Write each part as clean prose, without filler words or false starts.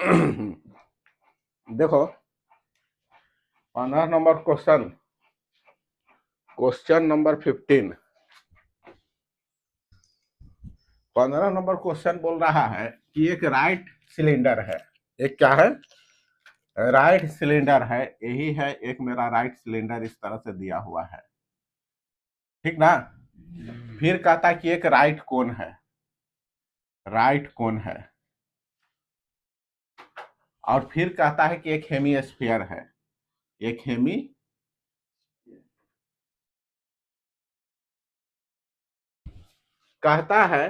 देखो 15 number question, question number 15। 15 number question बोल रहा है कि एक राइट सिलेंडर है। एक क्या है? राइट सिलेंडर है। यही है, एक मेरा राइट सिलेंडर इस तरह से दिया हुआ है, ठीक ना। फिर कहता है कि एक राइट कोन है, राइट कोन है। और फिर कहता है कि एक हेमीस्फीयर है, एक हेमी कहता है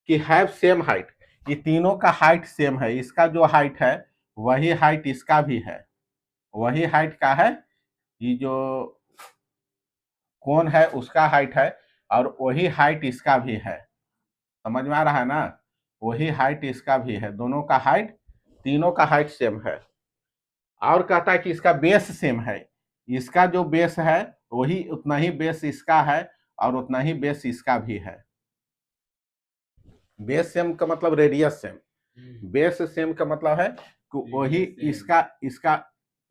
कि हैव सेम हाइट। ये तीनों का हाइट सेम है। इसका जो हाइट है वही हाइट इसका भी है, वही हाइट का है। ये जो कौन है उसका हाइट है और वही हाइट इसका भी है। समझ में आ रहा है ना? वही हाइट इसका भी है, दोनों का हाइट, तीनों का हाइट सेम है। और कहता है कि इसका बेस सेम है। इसका जो बेस है वही उतना ही बेस इसका है और उतना ही बेस इसका भी है। बेस सेम का मतलब रेडियस सेम। बेस सेम का मतलब है कि वही इसका इसका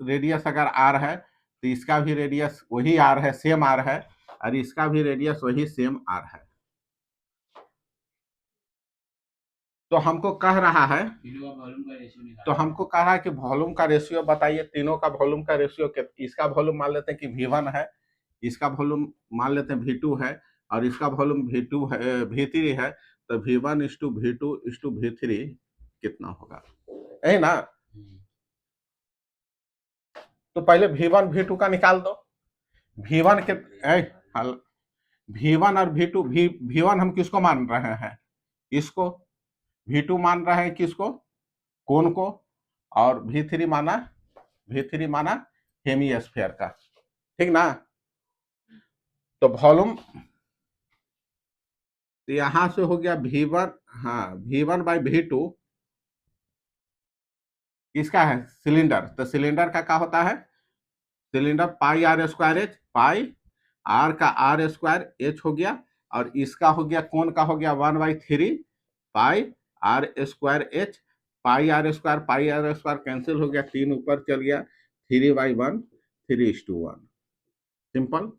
रेडियस अगर आर है तो इसका भी रेडियस वही आर है, सेम आर है, और इसका भी रेडियस वही सेम आर है। तो हमको कह रहा है, तो हमको कह रहा है कि वॉल्यूम का रेशियो बताइए। तीनों का वॉल्यूम का रेशियो, इसका वॉल्यूम मान लेते हैं कि V1 है, इसका वॉल्यूम मान लेते हैं V2 है, और इसका वॉल्यूम V2 है, V3 है। तो V1 इस टू V2 इस टू V3 कितना होगा, है ना। तो पहले V1 V2 का निकाल दो। V1 के V1 और V2, V1 हम किसको मान रहे हैं? इसको। V2 मान रहे हैं किसको? कोन को। और V3 माना हेमीस्फीयर का, ठीक ना। तो वॉल्यूम यहां से हो गया V1, हाँ V1 बाई V2 किसका है? सिलेंडर। तो सिलेंडर का क्या होता है? Cylinder pi are square H, pi R का आर स्क्वायर एच हो गया, और इसका हो गया कोन का हो गया 1/3 pi are square H. Pi are square cancel हो गया, 3 ऊपर चल गया, 3/1, 3:1। सिंपल।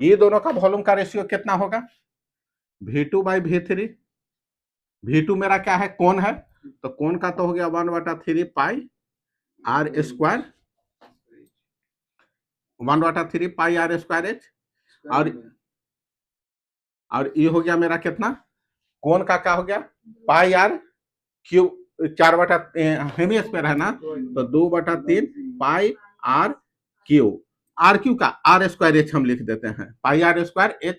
ये दोनों का वॉल्यूम का रेशियो कितना होगा? V2 by V3। V2 मेरा क्या है? कोन है। तो कोन का तो हो गया 1/3 pi are square, 1/3 pi are square h. और ये हो गया मेरा कितना? कोन का क्या हो गया? पाई आर क्यू, 4 हेमीस्फीयर है ना, तो 2/3 pi r Q. Are Q का आर स्क्वायर एच हम लिख देते हैं, पाई आर स्क्वायर एच।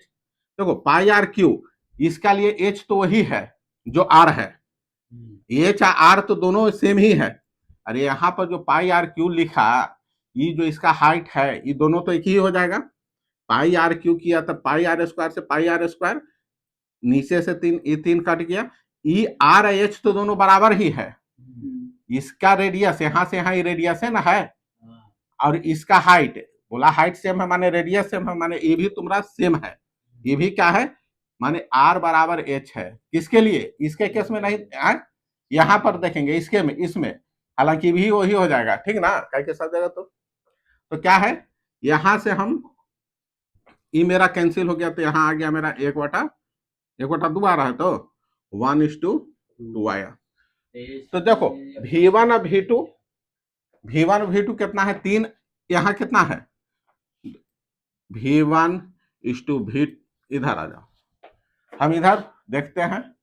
देखो पाई आर क्यू, इसका लिए एच तो वही है जो आर है, एच आर तो दोनों सेम ही है। अरे यहाँ पर जो पाई आर क्यू लिखा, ये जो इसका हाइट है ये दोनों तो एक ही हो जाएगा। पाई आर क्यू किया तो पाई आर स्क्वायर से पाई आर स्क्वायर, नीचे से 3, ये 3 कट गया। ई आर एच तो दोनों बराबर ही है। इसका रेडियस यहाँ से यहाँ रेडियस है ना, है। और इसका हाइट, बोला हाइट सेम है माने रेडियस सेम है, माने ये भी तुम्हारा सेम है। ये भी क्या है? माने आर बराबर एच है। किसके लिए? इसके केस में नहीं, यहाँ पर देखेंगे इसके में, इसमें हालांकि भी वही हो जाएगा, ठीक ना, कहीं के साथ जाएगा। तो क्या है, यहां से हम, ये मेरा कैंसिल हो गया, तो यहाँ आ गया मेरा 1/2 आ रहा है, तो 1:2 आया। तो देखो V1 और V2 कितना है? 3। यहाँ कितना है? V1:V, इधर आ जाओ, हम इधर देखते हैं।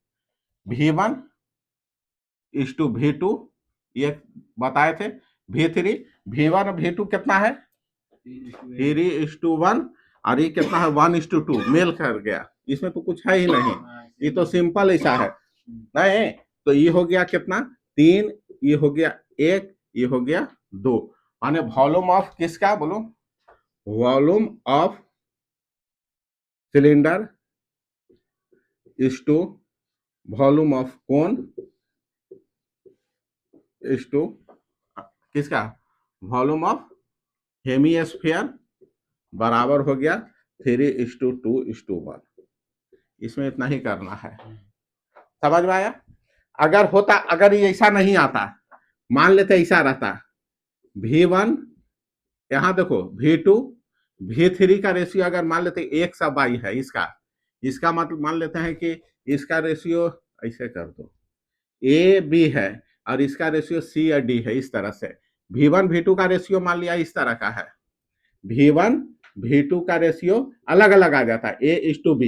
V1:V2 ये बताए थे। V1 और V2 कितना है? 3:1। और ये कितना है? 1:2, मेल कर गया। इसमें तो कुछ है ही नहीं, ये तो सिंपल ऐसा है नहीं। तो ये हो गया कितना? 3, ये हो गया 1, ये हो गया 2। माने वॉल्यूम ऑफ किसका बोलो? Volume of cylinder is to volume of cone is to किसका? वॉल्यूम ऑफ हेमीस्फीयर बराबर हो गया 3:2:1। इसमें इतना ही करना है। समझ में आया? अगर होता, अगर ये ऐसा नहीं आता, मान लेते ऐसा रहता, V1, यहां देखो V2 V3 का रेशियो अगर मान लेते 1/22 है, इसका इसका मतलब मान लेते हैं कि इसका रेशियो ऐसे कर दो, ए बी है और इसका रेशियो सी या डी है, इस तरह से V1 V2 का रेशियो मान लिया इस तरह का है, V1 V2 का रेशियो अलग अलग आ जाता है A:B,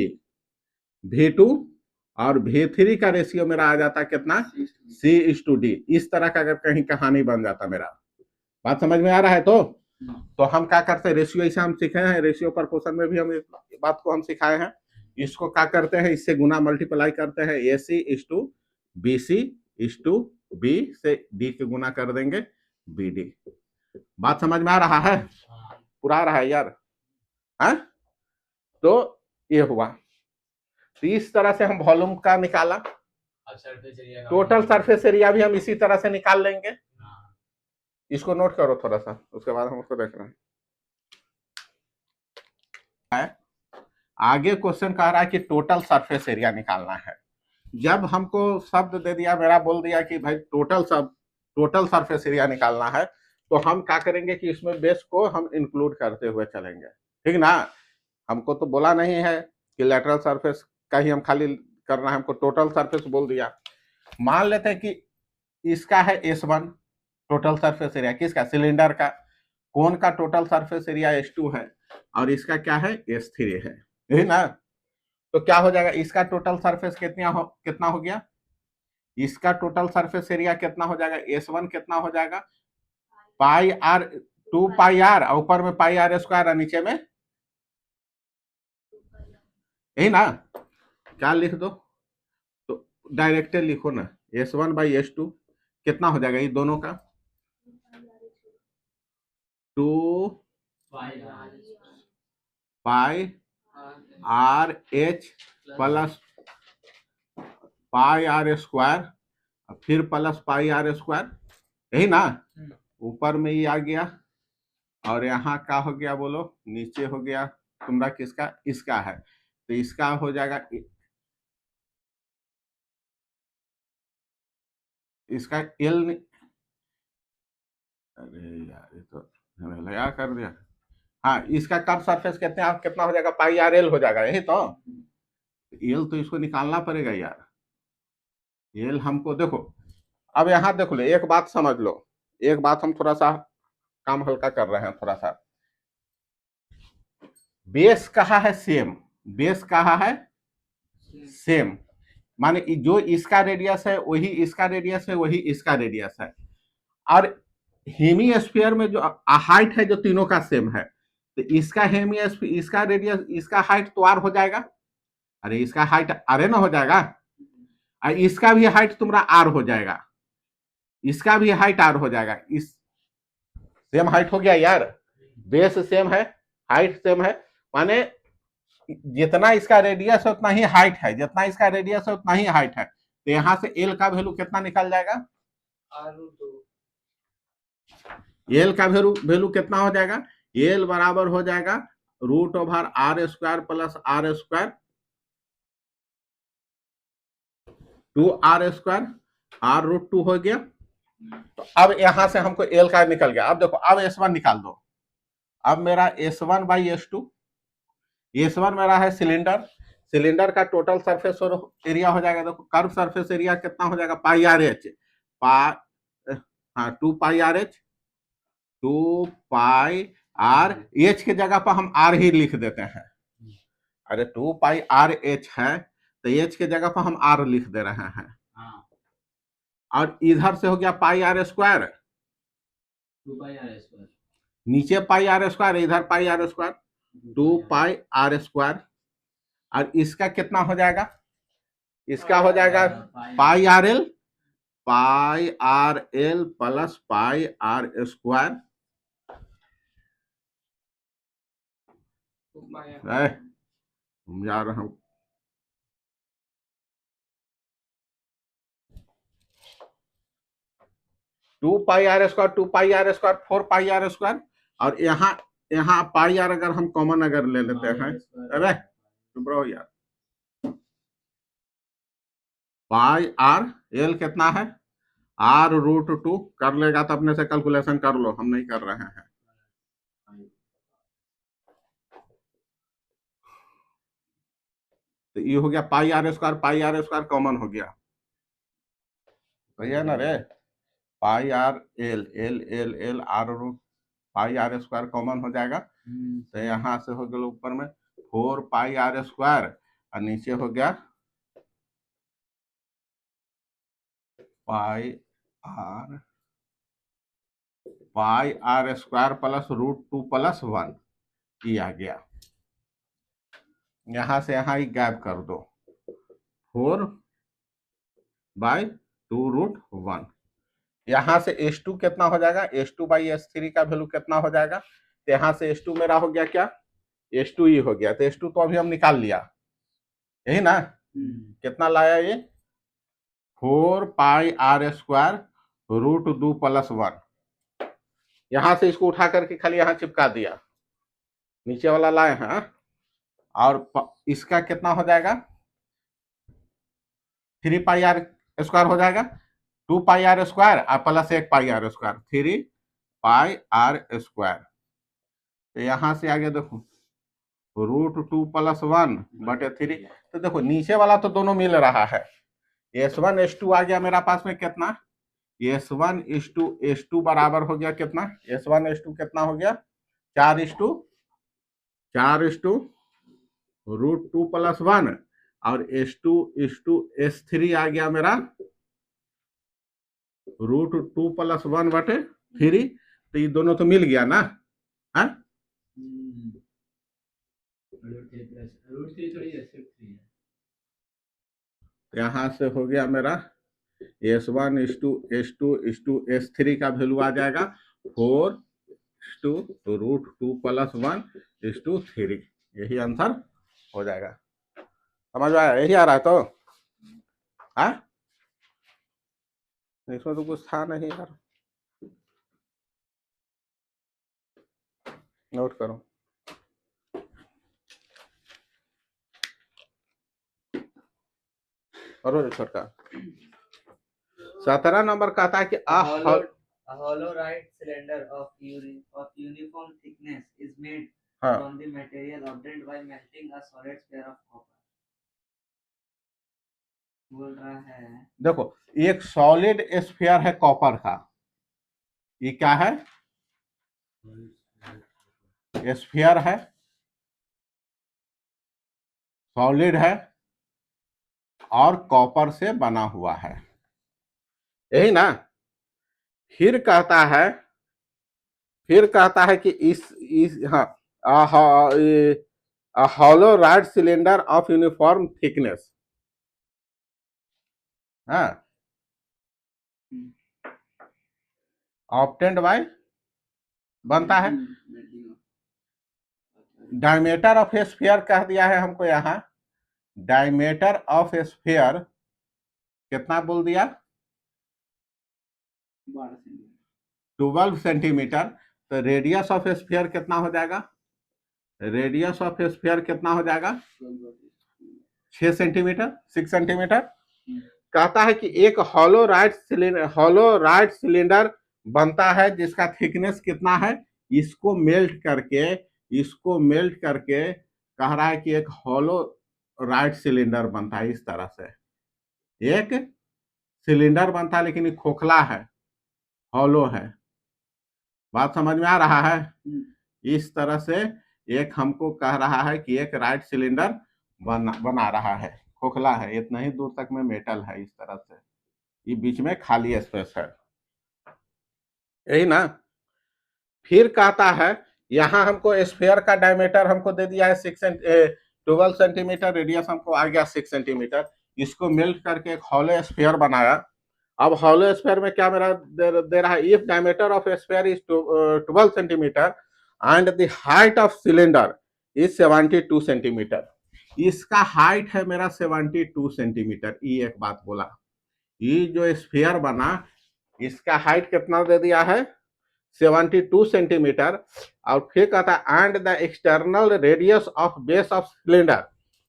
V2 और V3 का रेशियो मेरा आ जाता है कितना, C:D, इस तरह का अगर कहीं कहानी बन जाता मेरा, बात समझ में आ रहा है? तो हम क्या करते हैं, रेशियो ऐसे हम सीखे हैं, रेशियो प्रपोर्शन में भी हम इस बात को हम सिखाए हैं, इसको क्या करते हैं, इससे गुना मल्टीप्लाई करते हैं, AC:BC:B से D के गुना कर देंगे BD। बात समझ में आ रहा है? पूरा आ रहा है यार? है? तो ये हुआ, तो इस तरह से हम वॉल्यूम का निकाला, टोटल सरफेस एरिया भी हम इसी तरह से निकाल लेंगे, इसको नोट करो थोड़ा सा, उसके बाद हम उसको देख रहे हैं। आगे क्वेश्चन कह रहा है कि टोटल सरफेस एरिया निकालना है। जब हमको शब्द दे दिया, मेरा बोल दिया कि भाई टोटल सरफेस एरिया निकालना है, तो हम क्या करेंगे कि इसमें बेस को हम इंक्लूड करते हुए चलेंगे, ठीक ना? हमको तो बोला नहीं है कि लेटरल सरफेस का ही हम खाली करना है, हमको टोटल सरफेस बोल दिया। मान लेते हैं कि इसका है S1 टोटल सरफेस एरिया, किसका, सिलेंडर का। कोन का टोटल सरफेस एरिया S2 है और इसका क्या है, S3 है, यही ना? तो क्या हो जाएगा, इसका टोटल सरफेस कितना हो गया, इसका टोटल सरफेस एरिया कितना हो जाएगा, S1 कितना हो जाएगा, पाई आर, 2πr, और ऊपर में πr² और नीचे में, यही ना? क्या लिख दो, तो डायरेक्ट लिखो ना, S1/S2 कितना हो जाएगा, ये दोनों का 2πrh प्लस πr², फिर प्लस πr², यही ना? ऊपर में ये आ गया और यहाँ का हो गया, बोलो, नीचे हो गया तुम्हारा किसका, इसका है, तो इसका हो जाएगा, इसका एल, अरे यार ये तो लगा कर दिया। हाँ, इसका कर्व सरफेस कहते हैं, आप कितना हो जाएगा, πrl हो जाएगा, यही तो एल, तो इसको निकालना पड़ेगा यार, एल हमको देखो, अब यहाँ देखो, एक बात समझ लो, एक बात हम थोड़ा सा काम हल्का कर रहे हैं थोड़ा सा, बेस कहा है सेम, बेस कहा है सेम, माने जो इसका रेडियस है वही इसका रेडियस है, वही इसका रेडियस है, और हेमीस्फीयर में जो हाइट है जो तीनों का सेम है, तो इसका हेमीस्फीयर, इसका रेडियस, इसका हाइट तो आर हो जाएगा, अरे इसका हाइट आर ना हो जाएगा, और इसका भी हाइट तुम्हारा आर हो जाएगा, इसका भी हाइट आर हो जाएगा, इस सेम हाइट हो गया यार, बेस सेम है, हाइट सेम है, माने जितना इसका रेडियस है उतना ही हाइट है, जितना इसका रेडियस है उतना ही हाइट है, तो यहां से एल का वैल्यू कितना निकल जाएगा, एल का वैल्यू कितना हो जाएगा, एल बराबर हो जाएगा √r² plus r², 2r², r√2 हो गया। तो अब यहां से हमको एल का निकल गया, अब देखो, अब S1 निकाल दो, अब मेरा S1/S2, S1 मेरा है सिलेंडर, सिलेंडर का टोटल सरफेस एरिया हो जाएगा, देखो कर्व सरफेस एरिया कितना हो जाएगा, πrh, हाँ 2πrh, 2πrh की जगह पर हम r ही लिख देते हैं, अरे 2πrh है तो h की जगह पर हम r लिख दे रहे हैं, और इधर से हो गया πr², नीचे πr², इधर πr², 2πr², और इसका कितना हो जाएगा, इसका हो जाएगा πrl, प्लस πr², जा रहा हूं, to pi are square 4πr², और यहाँ पाई आर अगर हम कॉमन अगर ले लेते हैं, अरे चुप रहो यार, पाई आर, एल कितना है r√2, कर लेगा तो अपने से कैलकुलेशन कर लो, हम नहीं कर रहे हैं। तो ये हो गया पाई आर स्क्वायर कॉमन हो गया, सही है ना रे। Pi r l l l l r√, pi are square common हो जाएगा, तो यहाँ से हो गया ऊपर में 4 पाई r स्क्वायर और नीचे हो गया पाई आर स्क्वायर प्लस √2 प्लस 1, ये आ गया। यहां से यहां ही गैप कर दो, 4/2√1। यहां से H2 कितना हो जाएगा, H2/H3 का वैल्यू कितना हो जाएगा, तो यहां से H2 मेरा हो गया क्या, H2 ही हो गया, तो H2 तो अभी हम निकाल लिया, यही ना। कितना लाया ये, 4 पाई r स्क्वायर √2 + 1। यहां से इसको उठा करके खाली यहां चिपका दिया, नीचे वाला लाए हैं, और इसका कितना हो जाएगा, 3 पाई r स्क्वायर हो जाएगा, 2 पाई r स्क्वायर और प्लस 1 पाई r स्क्वायर, 3 पाई r स्क्वायर। तो यहां से आगे देखो √2 + 1/3। तो देखो नीचे वाला तो दोनों मिल रहा है, S1 S2 आ गया मेरा पास में कितना, S1 S2 बराबर हो गया कितना, S1 S2 कितना हो गया, 4:4 √2 + 1, और S2 S3 आ गया मेरा √2 + 1/3। तो ये दोनों तो मिल गया ना, है। यहां से हो गया मेरा S1 S2 S3 का वैल्यू आ जाएगा 4:√2 + 1:3, यही आंसर हो जाएगा। समझ में आया, यही आ रहा है तो, हाँ इसमें तो कुछ था नहीं यार, नोट करो। और छोटा 17 नंबर कहता है कि A hollow right cylinder of uniform thickness is made from the material obtained by melting a solid sphere of copper. बोल रहा है, देखो एक सॉलिड स्फीयर है कॉपर का, ये क्या है, स्फीयर है, सॉलिड है और कॉपर से बना हुआ है, यही ना। फिर कहता है कि इस hollow right cylinder of uniform thickness, हाँ, ऑब्टेन्ड बाय बनता है, डायमीटर ऑफ स्फीयर कह दिया है हमको यहाँ, डायमीटर ऑफ स्फीयर कितना बोल दिया, 12 सेंटीमीटर। तो रेडियस ऑफ स्फीयर कितना हो जाएगा, रेडियस ऑफ स्फीयर कितना हो जाएगा, 6 सेंटीमीटर, 6 सेंटीमीटर। कहता है कि एक हॉलो राइट सिलेंडर बनता है जिसका थिकनेस कितना है, इसको मेल्ट करके कह रहा है कि एक हॉलो राइट सिलेंडर बनता है। इस तरह से एक सिलेंडर बनता है, लेकिन ये खोखला है, हॉलो है, बात समझ में आ रहा है। इस तरह से एक हमको कह रहा है कि एक राइट सिलेंडर बना रहा है, खोखला है, इतना ही दूर तक में मेटल है, इस तरह से ये बीच में खाली स्पेस है, यही ना। फिर कहता है यहां हमको स्फीयर का डायमीटर हमको दे दिया है 12 सेंटीमीटर, रेडियस हमको आ गया 6 सेंटीमीटर। इसको मेल्ट करके एक हॉलो स्फीयर बनाया। अब हॉलो स्फीयर में क्या मेरा दे रहा है, if diameter of sphere is 12 centimetre and the height of cylinder is 72 centimetre, इसका हाइट है मेरा 72 सेंटीमीटर। ये एक बात बोला, ये जो स्फीयर बना इसका हाइट कितना दे दिया है, 72 सेंटीमीटर। और फिर कहता है and the external radius of base of cylinder,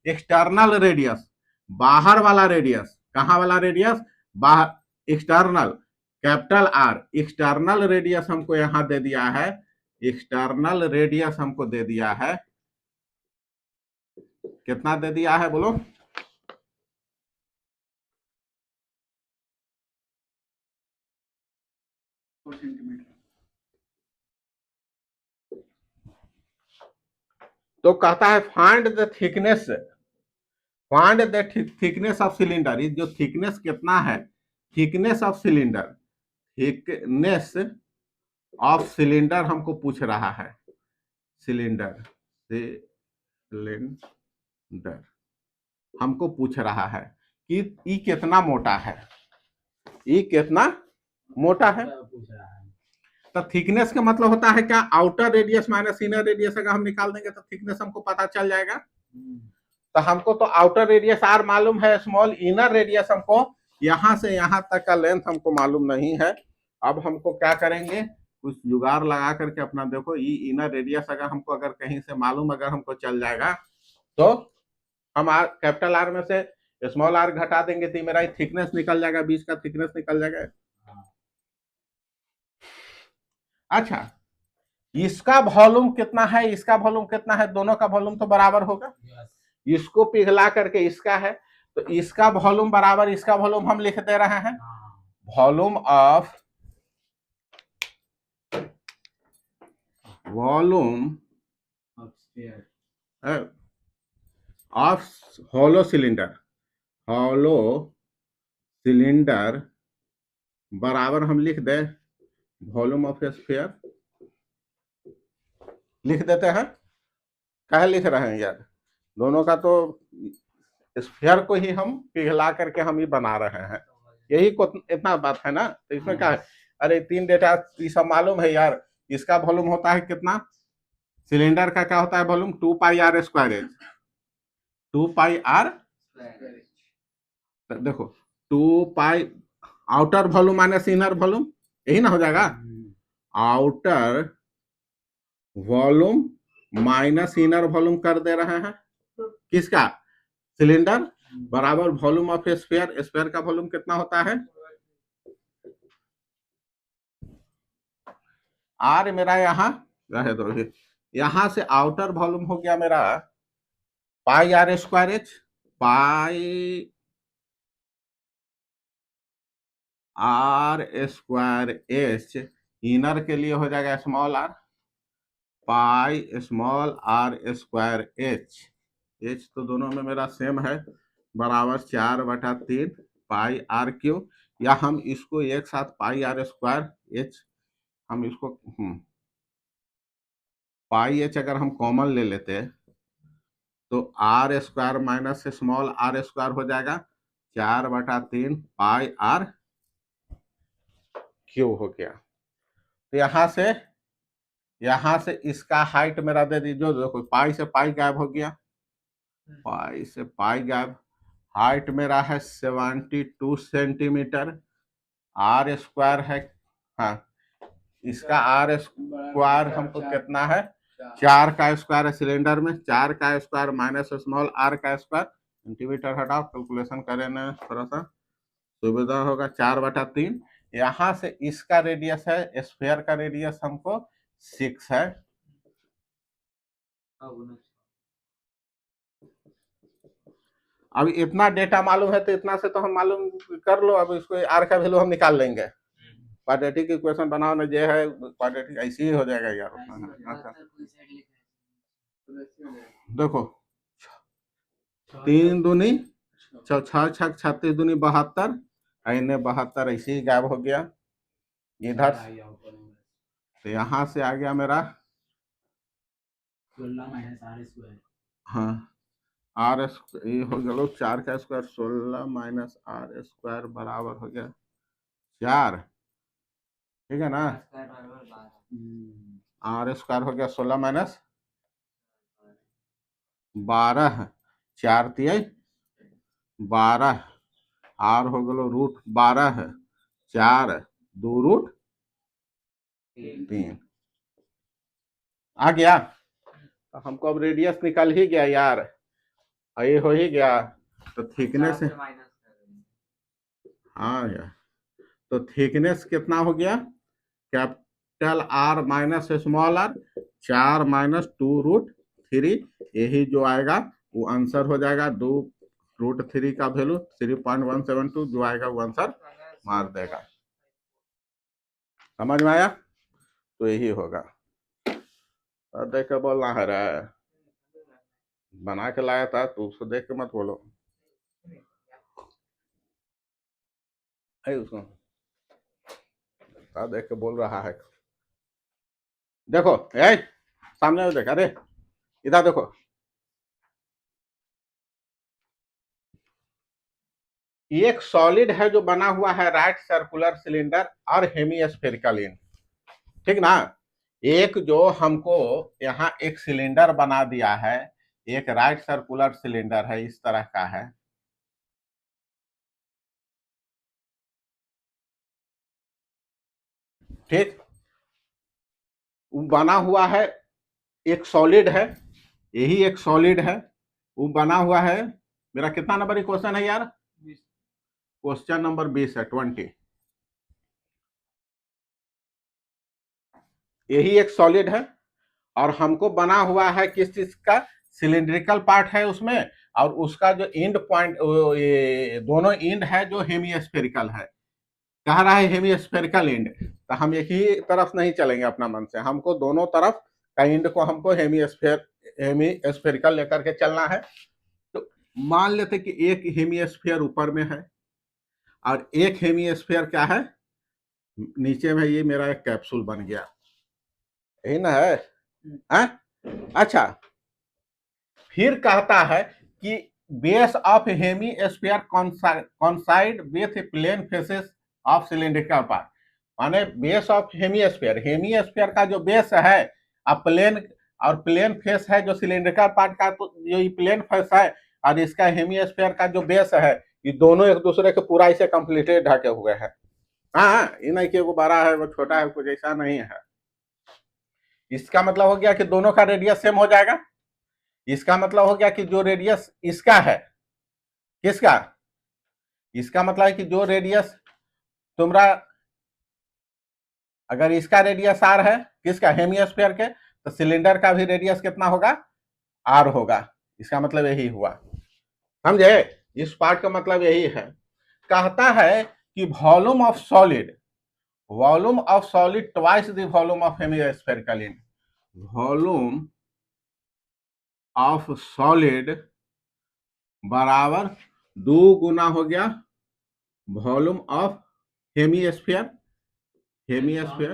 external radius बाहर वाला रेडियस कहाँ वाला रेडियस? बाहर, external, capital R external radius हमको यहां दे दिया है, एक्सटर्नल रेडियस हमको दे दिया है, कितना दे दिया है बोलो? तो कहता है find the thickness, find the thickness of cylinder. ये जो थिकनेस कितना है, thickness of cylinder, thickness of cylinder हमको पूछ रहा है, सिलेंडर, सिलेंडर हमको पूछ रहा है कि ई कितना मोटा है, ई कितना मोटा है। तो थिकनेस का मतलब होता है क्या? Outer radius minus inner radius अगर हम निकाल देंगे तो थिकनेस हमको पता चल जाएगा। तो हमको तो आउटर रेडियस आर मालूम है, स्मॉल इनर रेडियस हमको यहां से यहां तक का लेंथ हमको मालूम नहीं है। अब हमको क्या करेंगे, कुछ जुगाड़ लगा करके अपना देखो, ई इनर रेडियस अगर हमको अगर कहीं से मालूम अगर हमको चल जाएगा तो हम कैपिटल आर में से स्मॉल आर घटा देंगे तो मेरा थिकनेस निकल जाएगा, बीच का थिकनेस निकल जाएगा। अच्छा, इसका वॉल्यूम कितना है, इसका वॉल्यूम कितना है, दोनों का वॉल्यूम तो बराबर होगा। इसको पिघला करके इसका है, तो इसका वॉल्यूम बराबर इसका वॉल्यूम हम लिख दे रहे हैं, volume of hollow cylinder, hollow cylinder बराबर हम लिख दे वॉल्यूम ऑफ स्फीयर, लिख देते हैं। कहे लिख रहे हैं यार, दोनों का तो स्फीयर को ही हम पिघला करके हम ही बना रहे हैं, यही को इतना बात है ना। तो इसमें क्या है, अरे तीन डेटा ये सब मालूम है यार। इसका वॉल्यूम होता है कितना, सिलेंडर का क्या होता है volume, 2 pi are square h, 2 pi r, देखो 2 pi outer volume minus inner volume, यही ना हो जाएगा, outer volume minus inner volume कर दे रहे हैं किसका, सिलेंडर, बराबर वॉल्यूम ऑफ स्फीयर, स्फीयर का वॉल्यूम कितना होता है, आर मेरा यहां रहे दो, यहां से आउटर वॉल्यूम हो गया मेरा pi are square H, pi are square h, inner के लिए हो जाएगा small r, pi small are square h, h तो दोनों में मेरा सेम है, बराबर 4/3 पाई आर क्यू, या हम इसको एक साथ पाई आर स्क्वायर एच, हम इसको पाई एच अगर हम कॉमन ले लेते तो R square minus small are square हो जाएगा 4/3 पाई आर क्यू हो गया। तो यहां से इसका हाइट मेरा दे दीजिए, देखो पाई से पाई गायब हो गया, पाई से पाई गायब, हाइट मेरा है 72 सेंटीमीटर, आर स्क्वायर है, हाँ इसका आर स्क्वायर हमको कितना है, 4 का स्क्वायर है सिलेंडर में, 4 का स्क्वायर माइनस स्मॉल आर का स्क्वायर, सेंटीमीटर हटाओ, कैलकुलेशन करे ना थोड़ा सा सुविधा होगा, 4/3, यहां से इसका रेडियस है, स्फीयर का रेडियस हमको 6 है। अब इतना डेटा मालूम है तो इतना से तो हम मालूम कर लो, अब इसको आर का वैल्यू हम निकाल लेंगे, क्वाड्रेटिक इक्वेशन बनाओ ना, ये है क्वाड्रेटिक ऐसे ही हो जाएगा यार। अच्छा देखो 3 दूनी 6 छक 36 दूनी 72, इन्हें 72 ऐसे ही गायब हो गया इधर, तो यहाँ से आ गया मेरा 16 माइनस आर स्क्वायर, हाँ आर ये हो गया 4 का स्क्वायर 16 माइनस आर स्क्वायर बराबर हो गया 4, ठीक है ना, आर स्क्वायर हो गया 16 माइनस 12, 4 तिया 12, आर हो गलो √12, 4 2 √3 आ गया। तो हमको अब रेडियस निकल ही गया यार, ये हो ही गया, तो थिकनेस हाँ यार, तो थिकनेस कितना हो गया, capital R minus small R, 4 - 2√3, यही जो आएगा वो आंसर हो जाएगा। 2√3 का वैल्यू 3.172 जो आएगा वो आंसर मार देगा। समझ में आया? तो यही होगा। देख के बोलना है रे, बना के लाया था तो उसको देख के मत बोलो है उसको, देख के बोल रहा है। देखो ए सामने देख, अरे इधर देखो, एक सॉलिड है जो बना हुआ है राइट सर्कुलर सिलेंडर और हेमीस्फेरिकल इन, ठीक ना। एक जो हमको यहाँ एक सिलेंडर बना दिया है, एक राइट सर्कुलर सिलेंडर है, इस तरह का है, ठीक। बना हुआ है, एक सॉलिड है, यही एक सॉलिड है, वो बना हुआ है। मेरा कितना नंबर क्वेश्चन है यार? क्वेश्चन नंबर 20 है, 20। यही एक सॉलिड है और हमको बना हुआ है किस चीज का, सिलिंड्रिकल पार्ट है उसमें, और उसका जो एंड पॉइंट, ये दोनों एंड है जो हेमीस्फेरिकल है। कह रहा है हेमीस्फेरिकल एंड, तो हम एक ही तरफ नहीं चलेंगे अपना मन से, हमको दोनों तरफ का एंड को हमको हेमीस्फेरिकल लेकर के चलना है। तो मान लेते कि एक हेमीस्फीयर ऊपर में है और एक हेमीस्फीयर क्या है नीचे में, ये मेरा एक कैप्सूल बन गया, यही ना है, अच्छा। फिर कहता है कि base of hemisphere कॉन्साइड with plane faces of cylindrical part, माने बेस ऑफ हेमीस्फीयर, हेमीस्फीयर का जो बेस है अब प्लेन, और प्लेन फेस है जो सिलिंड्रिकल पार्ट का, तो ये प्लेन फेस है और इसका हेमीस्फीयर का जो बेस है, ये दोनों एक दूसरे के पूरा इसे कंप्लीटेड ढके हुए हैं। हाँ, ये नहीं कि वो बड़ा है वो छोटा है, कुछ ऐसा नहीं है। इसका मतलब हो गया कि दोनों का रेडियस सेम हो जाएगा। इसका मतलब हो गया कि जो रेडियस इसका है, किसका, इसका मतलब है कि जो रेडियस तुम्हारा, अगर इसका रेडियस आर है, किसका, हेमीस्फीयर के, तो सिलेंडर का भी रेडियस कितना होगा, आर होगा। इसका मतलब यही हुआ, समझे। इस पार्ट का मतलब यही है। कहता है कि volume of solid, volume of solid twice the volume of hemispherical in, volume of solid बराबर 2 गुना हो गया volume of hemisphere, hemisphere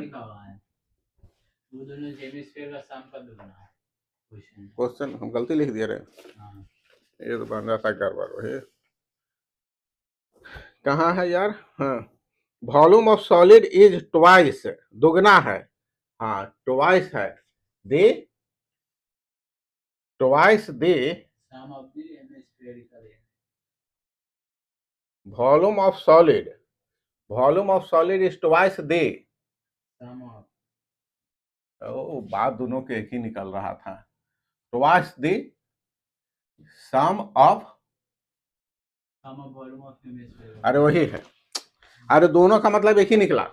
question हम गलती लिख दिए रहे, ये तो बन जाता है गड़बड़ वही। कहाँ है यार, हाँ, volume of solid is twice, दुगना है, हाँ ट्वाइस है, the twice the volume of solid, volume of solid is twice the, ओ बात दोनों के एक ही निकल रहा था, ट्वाइस द सम ऑफ, अरे वही है, अरे दोनों का मतलब एक ही निकला।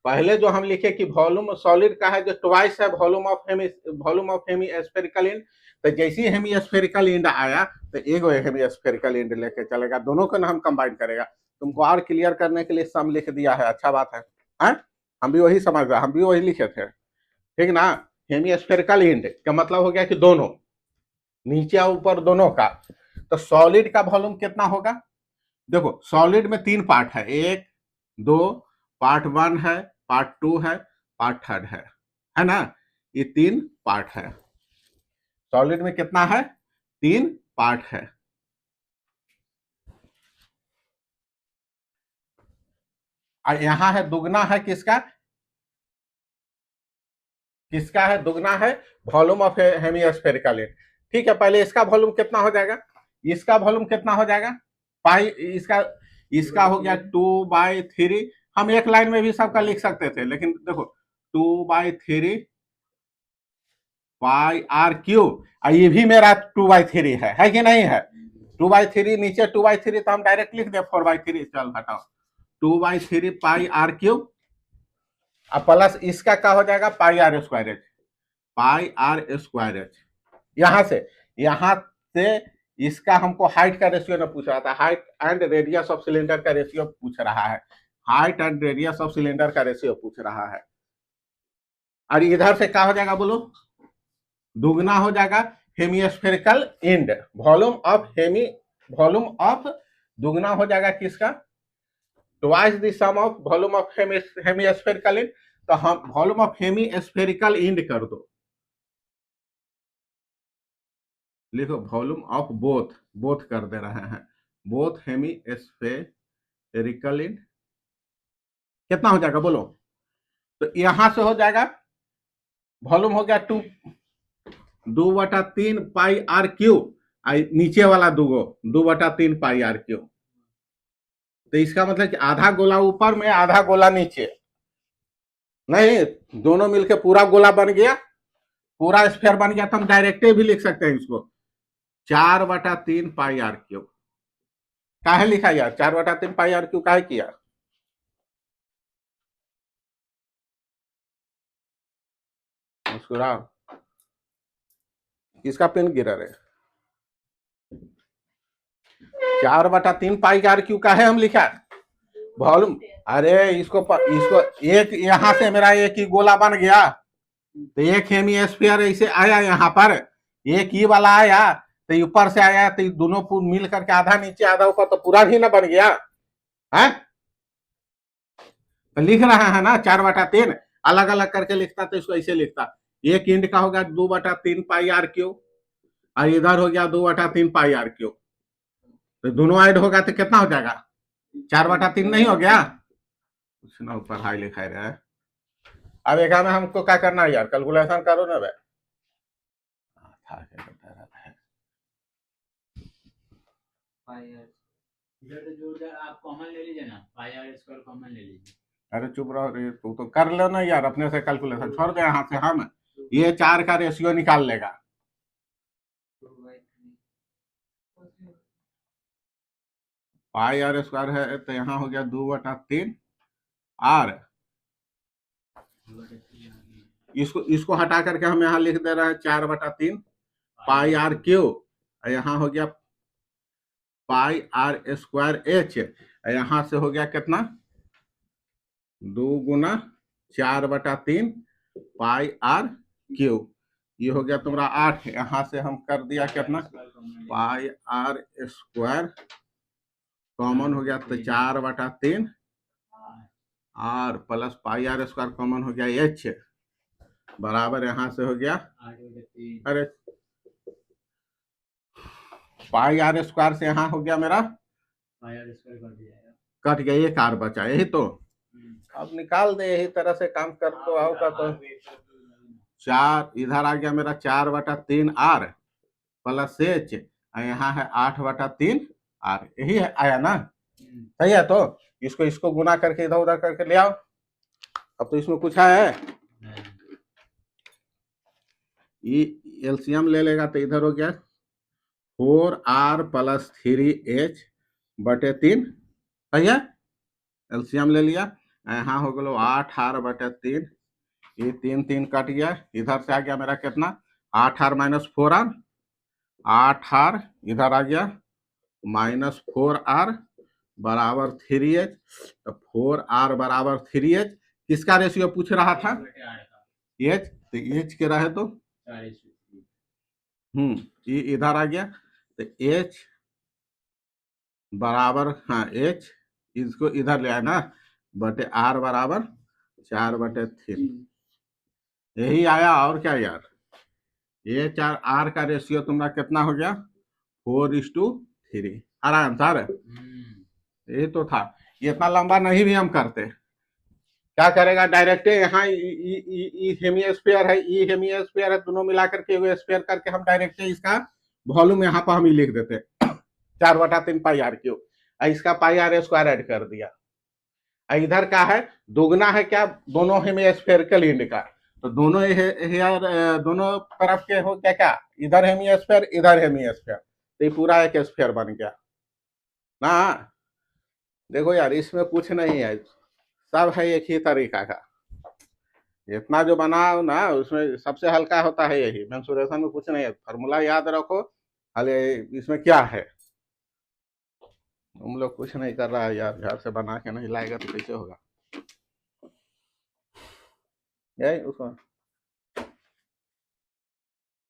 पहले जो हम लिखे कि वॉल्यूम सॉलिड का है जो ट्वाइस है वॉल्यूम ऑफ हेमीस्फेरिकल इंड, तो जैसे ही हेमीस्फेरिकल इंड आया तो एक हेमीस्फेरिकल इंड लेके चलेगा, दोनों को ना हम कंबाइन करेगा। तुमको और क्लियर करने के लिए सम लिख दिया है, अच्छा बात है, हम भी वही समझ रहे, हम भी वही लिखे थे, ठीक ना। हेमीस्फेरिकल इंड का मतलब हो गया कि दोनों, नीचे और ऊपर दोनों का। तो सॉलिड का वॉल्यूम कितना होगा, देखो सॉलिड में 3 पार्ट है, 1 2, पार्ट 1 है, पार्ट 2 है, पार्ट 3 है ना, ये 3 पार्ट है। सॉलिड में कितना है, 3 पार्ट है। और यहां है दुगना है किसका, किसका है, दुगना है वॉल्यूम ऑफ हेमीस्फेरिकल इंड। ठीक है, पहले इसका वॉल्यूम कितना हो जाएगा, इसका वॉल्यूम कितना हो जाएगा, पाई, इसका इसका हो गया 2/3, हम एक लाइन में भी सबका लिख सकते थे, लेकिन देखो 2/3 पाई आर क्यू, ये भी मेरा 2/3 है कि नहीं है, 2/3 नीचे 2/3, तो हम डायरेक्ट लिख दे 4/3, चल हटाओ 2/3 पाई आर क्यूब, अब प्लस इसका क्या हो जाएगा, pi are square H, pi are square h. यहां से इसका हमको हाइट का रेशियो ना पूछ रहा था, height and radius of cylinder का रेशियो पूछ रहा है, height and radius of cylinder का रेशियो पूछ रहा है। और इधर से क्या हो जाएगा बोलो, दुगना हो जाएगा हेमिस्फेरिकल एंड, वॉल्यूम ऑफ दुगना हो जाएगा किसका, twice the sum of volume of hemispherical end. तो हम वॉल्यूम ऑफ हेमिस्फेरिकल एंड कर दो, लिखो वॉल्यूम ऑफ बोथ कर दे रहे हैं, बोथ हेमिस्फेरिकल एंड कितना हो जाएगा बोलो। तो यहां से हो जाएगा वॉल्यूम हो गया 2/3 पाई आर क्यूब, नीचे वाला 2/3 पाई आर क्यूब। तो इसका मतलब कि आधा गोला ऊपर में आधा गोला नीचे, नहीं दोनों मिलके पूरा गोला बन गया, पूरा स्फीयर बन गया। तो हम डायरेक्ट भी लिख सकते हैं इसको 4/3 पाई आर क्यूब। काहे लिखा यार 4/3 पाई आर क्यूब, काहे किया, मुस्कुरा, किसका पेन गिरा रहे, 4/3 पाई आर क्यूब का है हम लिखा वॉल्यूम। अरे इसको एक यहां से मेरा एक ही गोला बन गया, तो एक हेमिस्फीयर ऐसे आया यहाँ पर, एक ही वाला आया, तो ऊपर से आया, तो दोनों मिल करके आधा नीचे आधा ऊपर, तो पूरा भी ना बन गया है। तो लिख रहा है ना 4/3, अलग अलग करके लिखता तो इसको ऐसे लिखता, एक इंड का होगा 2/3 पाई आर क्यूब, और इधर हो गया 2/3 पाई आर क्यूब। तो दोनों ऐड होगा तो कितना हो जाएगा, 4/3 नहीं हो गया, कुछ ना ऊपर हाई लिखा है। अब एक में हमको क्या करना है यार, कैलकुलेशन करो ना भाई, आप कॉमन ले लीजिए ना, पाई आर स्क्वायर कॉमन ले लीजिए। अरे चुप रहो रे, तू तो कर लो ना यार अपने से कैलकुलेशन, छोड़ दे यहाँ से, हम ये 4 का रेशियो निकाल लेगा। पाई आर स्क्वायर है तो यहाँ हो गया 2/3 आर, इसको हटा करके हम यहाँ लिख दे रहे हैं 4/3 पाई आर क्यूब, यहाँ हो गया पाई आर स्क्वायर एच, यहाँ से हो गया कितना 2 गुना 4/3 पाई आर क्यूब, ये हो गया तुम्हारा 8, यहाँ से हम कर दिया कितना पाई आर स्क्वायर कॉमन हो गया, तो 4/3 R plus pi are square common हो गया एच, बराबर यहाँ से हो गया, अरे पाई आर स्क्वायर से यहाँ हो गया मेरा कट गया, एक आर बचा, यही तो अब निकाल दे, यही तरह से काम कर तो आओगा। तो 4 इधर आ गया मेरा 4/3 आर प्लस एच, यहाँ है 8/3 आर, यही है आया ना, सही है। तो इसको गुना करके इधर उधर करके ले आओ, अब तो इसमें कुछ है, ये एलसीएम ले लेगा तो इधर हो गया 4r प्लस 3h बटे 3, सही है, एलसीएम ले लिया, यहाँ हो गया 8r बटे 3, ये 3 कट गया, इधर से आ गया मेरा कितना 8r माइनस 4r, 8r इधर आ गया माइनस 4r बराबर 3h, तो 4r बराबर 3h, किसका रेशियो पूछ रहा था h, तो h के रहे तो ये इधर आ गया, तो h बराबर, हाँ h इसको इधर ले आया ना, बटे r बराबर 4/3, यही आया, और क्या यार, ये 4r का रेशियो तुम्हारा कितना हो गया 4:3, आराम था, यही तो था, ये इतना लंबा नहीं भी हम करते, क्या करेगा डायरेक्ट यहाँ हेमिस्फीयर है, ई हेमिस्फीयर है, दोनों मिलाकर के स्फीयर करके हम डायरेक्ट इसका वॉल्यूम यहाँ पर हम ही लिख देते 4/3 पाई आर क्यूब, इसका पाई आर स्क्वायर ऐड कर दिया, इधर का है दुगना है क्या, दोनों हेमिस्फेरिकल एंड का, तो दोनों दोनों तरफ के हो क्या क्या, इधर हेमिस्फीयर इधर हेमिस्फीयर, तो ये पूरा एक स्फीयर बन गया ना, देखो यार, इसमें कुछ नहीं है, सब है एक ही तरीका का। इतना जो बनाओ ना, उसमें सबसे हल्का होता है यही। मेंसुरेशन में कुछ नहीं है, फार्मूला याद रखो। खाली इसमें क्या है, तुम लोग कुछ नहीं कर रहा है यार, घर से बना के नहीं लाएगा तो कैसे होगा। यही उसको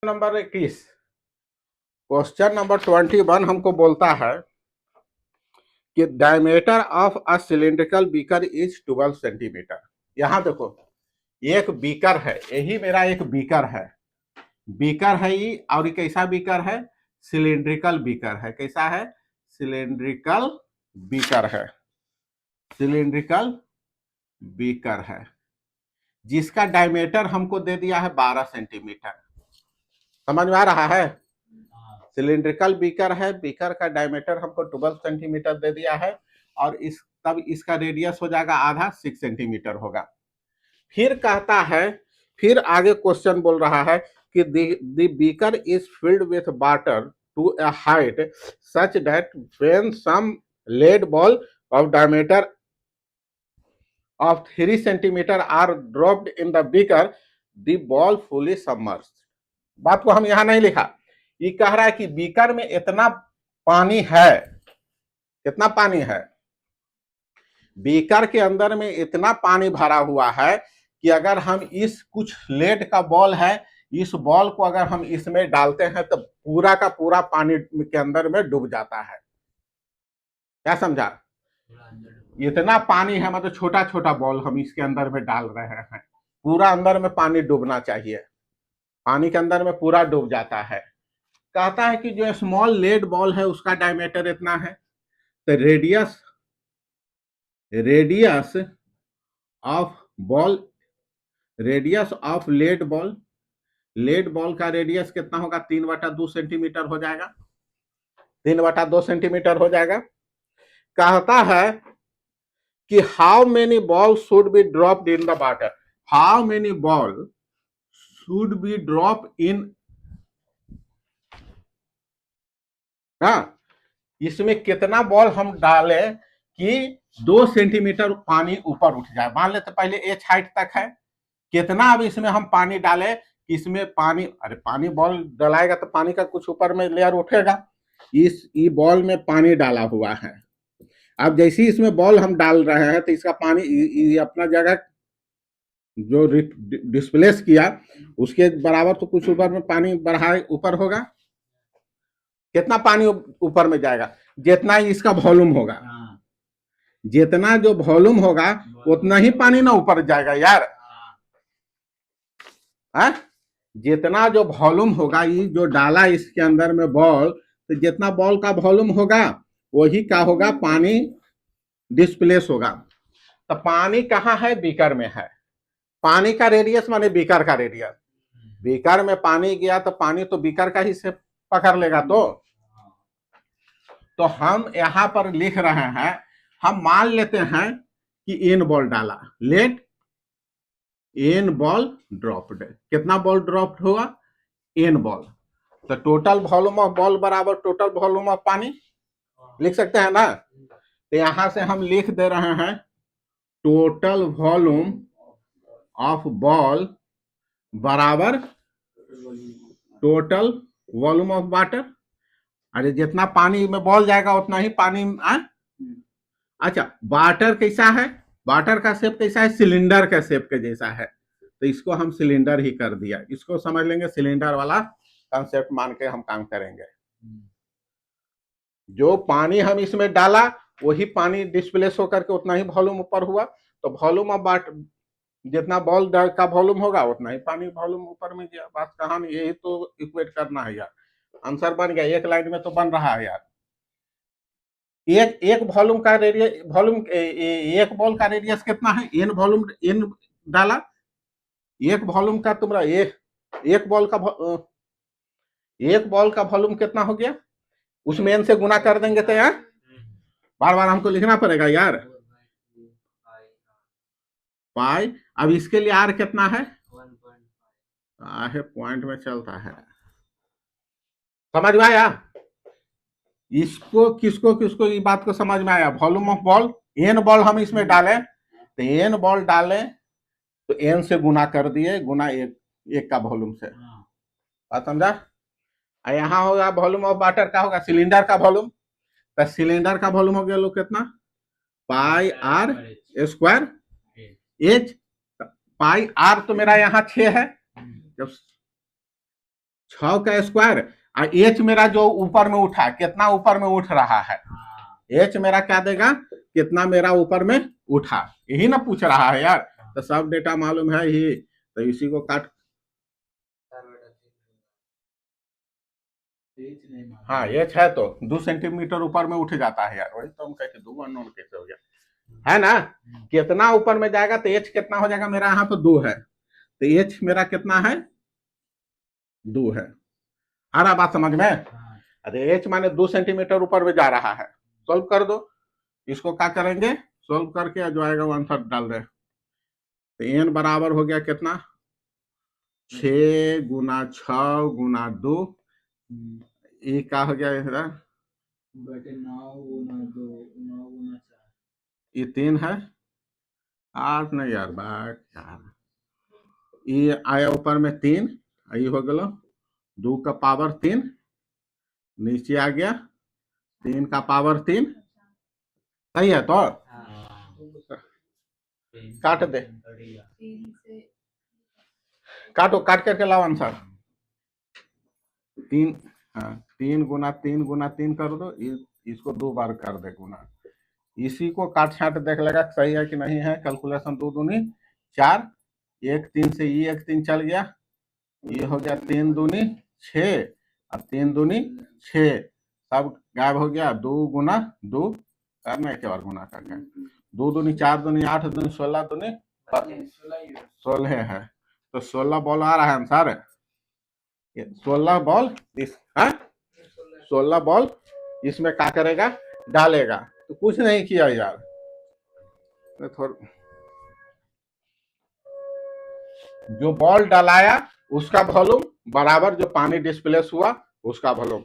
नंबर 21, क्वेश्चन नंबर 21 हमको बोलता है कि diameter of a cylindrical beaker is 12 centimetre. यहां देखो, एक बीकर है, यही मेरा एक बीकर है, बीकर है ये, और ये कैसा बीकर है, सिलिंड्रिकल बीकर है। कैसा है, सिलिंड्रिकल बीकर है, सिलिंड्रिकल बीकर है, जिसका डायमीटर हमको दे दिया है 12 सेंटीमीटर। समझ में आ रहा है, सिलिंड्रिकल बीकर है, बीकर का डायमीटर हमको 12 सेंटीमीटर दे दिया है, और तब इसका रेडियस हो जाएगा आधा, 6 सेंटीमीटर होगा। फिर कहता है, फिर आगे क्वेश्चन बोल रहा है कि the beaker is filled with water to a height such that when some lead ball of diameter of 3 centimeter are dropped in the beaker, the ball fully submerged। बात को हम यहां नहीं लिखा, ये कह रहा है कि बीकर में इतना पानी है, कितना पानी है, बीकर के अंदर में इतना पानी भरा हुआ है कि अगर हम इस कुछ लेड का बॉल है, इस बॉल को अगर हम इसमें डालते हैं तो पूरा का पूरा पानी के अंदर में डूब जाता है। क्या समझा, इतना पानी है, मतलब छोटा छोटा बॉल हम इसके अंदर में डाल रहे हैं, पूरा अंदर में पानी डूबना चाहिए, पानी के अंदर में पूरा डूब जाता है। कहता है कि जो स्मॉल लेड बॉल है उसका डायमीटर इतना है, तो radius of ball, radius of lead ball, lead ball का रेडियस कितना होगा, 3/2 सेंटीमीटर हो जाएगा, 3/2 सेंटीमीटर हो जाएगा। कहता है कि how many ball should be dropped in the water, how many ball should be drop in, हाँ, इसमें कितना बॉल हम डाले कि 2 सेंटीमीटर पानी ऊपर उठ जाए। मान लेते पहले एच हाइट तक है, कितना अब इसमें हम पानी डाले, इसमें पानी, अरे पानी बॉल डलाएगा तो पानी का कुछ ऊपर में लेयर उठेगा, इस बॉल में पानी डाला हुआ है। अब जैसे इसमें बॉल हम डाल रहे हैं तो इसका पानी अपना जगह जो डिस्प्लेस किया उसके बराबर तो कुछ ऊपर में पानी बढ़ाए ऊपर होगा। कितना पानी ऊपर में जाएगा, जितना ही इसका वॉल्यूम होगा, जितना जो वॉल्यूम होगा उतना ही पानी ना ऊपर जाएगा यार। है, जितना जो वॉल्यूम होगा, ये जो डाला इसके अंदर में बॉल, तो जितना बॉल का वॉल्यूम होगा वही का होगा, पानी डिस्प्लेस होगा। तो पानी कहाँ है, बीकर में है। पानी का रेडियस माने बीकर का रेडियस, बीकर में पानी गया तो पानी तो बीकर का ही से पकड़ लेगा। तो हम यहां पर लिख रहे हैं, हम मान लेते हैं कि एन बॉल डाला, लेट एन बॉल ड्रॉप्ड, कितना बॉल ड्रॉप्ड होगा, एन बॉल, तो टोटल वॉल्यूम ऑफ बॉल बराबर टोटल वॉल्यूम ऑफ पानी, लिख सकते हैं ना। तो यहां से हम लिख दे रहे हैं टोटल वॉल्यूम ऑफ बॉल बराबर टोटल वॉल्यूम ऑफ वाटर। अरे जितना पानी में बॉल जाएगा उतना ही पानी अच्छा, वाटर कैसा है, वाटर का शेप कैसा है, सिलेंडर के शेप के जैसा है, तो इसको हम सिलेंडर ही कर दिया, इसको समझ लेंगे, सिलेंडर वाला कंसेप्ट मान के हम काम करेंगे। जो पानी हम इसमें डाला वही पानी डिस्प्लेस होकर के उतना ही वॉल्यूम ऊपर हुआ, तो वॉल्यूम ऑफ वाटर, जितना बॉल का वॉल्यूम होगा उतना ही पानी वॉल्यूम ऊपर में गया। बात कहानी यही तो इक्वेट करना है यार, आंसर बन गया, एक लाइन में तो बन रहा है यार। एक वॉल्यूम का रेडियस, वॉल्यूम एक बॉल का रेडियस कितना है, एन वॉल्यूम, एन डाला, एक वॉल्यूम का तुम्हारा एक बॉल का वॉल्यूम कितना हो गया, उसमें एन से गुना कर देंगे तो यार बार बार हमको लिखना पड़ेगा यार, पाई। अब इसके लिए आर कितना है, पॉइंट में चलता है, समझ में आया। इसको किसको किसको ये बात को समझ में आया? Volume of ball, N ball हम इसमें डालें तो एन बॉल डालें तो एन से गुना कर दिए, गुना एक का वॉल्यूम से। हाँ, बात समझा? यहाँ होगा वॉल्यूम ऑफ वाटर का होगा सिलेंडर का वॉल्यूम, तो सिलेंडर का वॉल्यूम हो गया लोग कितना? Pi are square H. Pi r तो मेरा यहाँ 6 है, जब 6 का स्क्वायर, और एच मेरा जो ऊपर में उठा, कितना ऊपर में उठ रहा है, एच मेरा क्या देगा, कितना मेरा ऊपर में उठा, यही ना पूछ रहा है यार। तो सब डेटा मालूम है ही, तो इसी को काट। हाँ एच है तो 2 सेंटीमीटर ऊपर में उठ जाता है यार, वही तो हम कहते 2 अननोन कैसे हो गया, है ना? कितना ऊपर में जाएगा तो एच कितना हो जाएगा, मेरा यहाँ पर 2 है, तो एच मेरा कितना है, 2 है। आ रहा बात समझ में? अरे एच माने 2 सेंटीमीटर ऊपर में जा रहा है। सोल्व कर दो, इसको क्या करेंगे, सोल्व करके जो आएगा वो आंसर डाल दे। तो एन बराबर हो गया कितना, 6 गुना 6 गुना 2, ये क्या हो गया इधर, बटे 9 गुना 2 9 गुना 4, ये 3 है, 8 नहीं यार बात यार, ये आया ऊपर में 3, ये हो गया 2 का पावर 3, नीचे आ गया 3 का पावर 3, सही है? तो काट दे, काटो, काट करके लाओ आंसर। 3, हाँ 3 गुना 3 गुना 3 कर दो, इसको 2 बार कर दे गुना, इसी को काट छाट देख लेगा सही है कि नहीं है। कैलकुलेशन 2 दूनी 4, 1 3 से ये 1 3 चल गया, ये हो गया 3 दूनी 6 और 3 दूनी 6, सब गायब हो गया। 2 गुना 2 करना एक बार गुना करके, 2 दूनी 4 दूनी 8 दूनी 16 दूनी 16 है, तो 16 बॉल आ रहा है आंसर, 16 बॉल इस, 16 बॉल इसमें क्या करेगा, डालेगा। तो कुछ नहीं किया यार, थोड़ा जो बॉल डलाया उसका वॉल्यूम बराबर जो पानी डिस्प्लेस हुआ उसका वॉल्यूम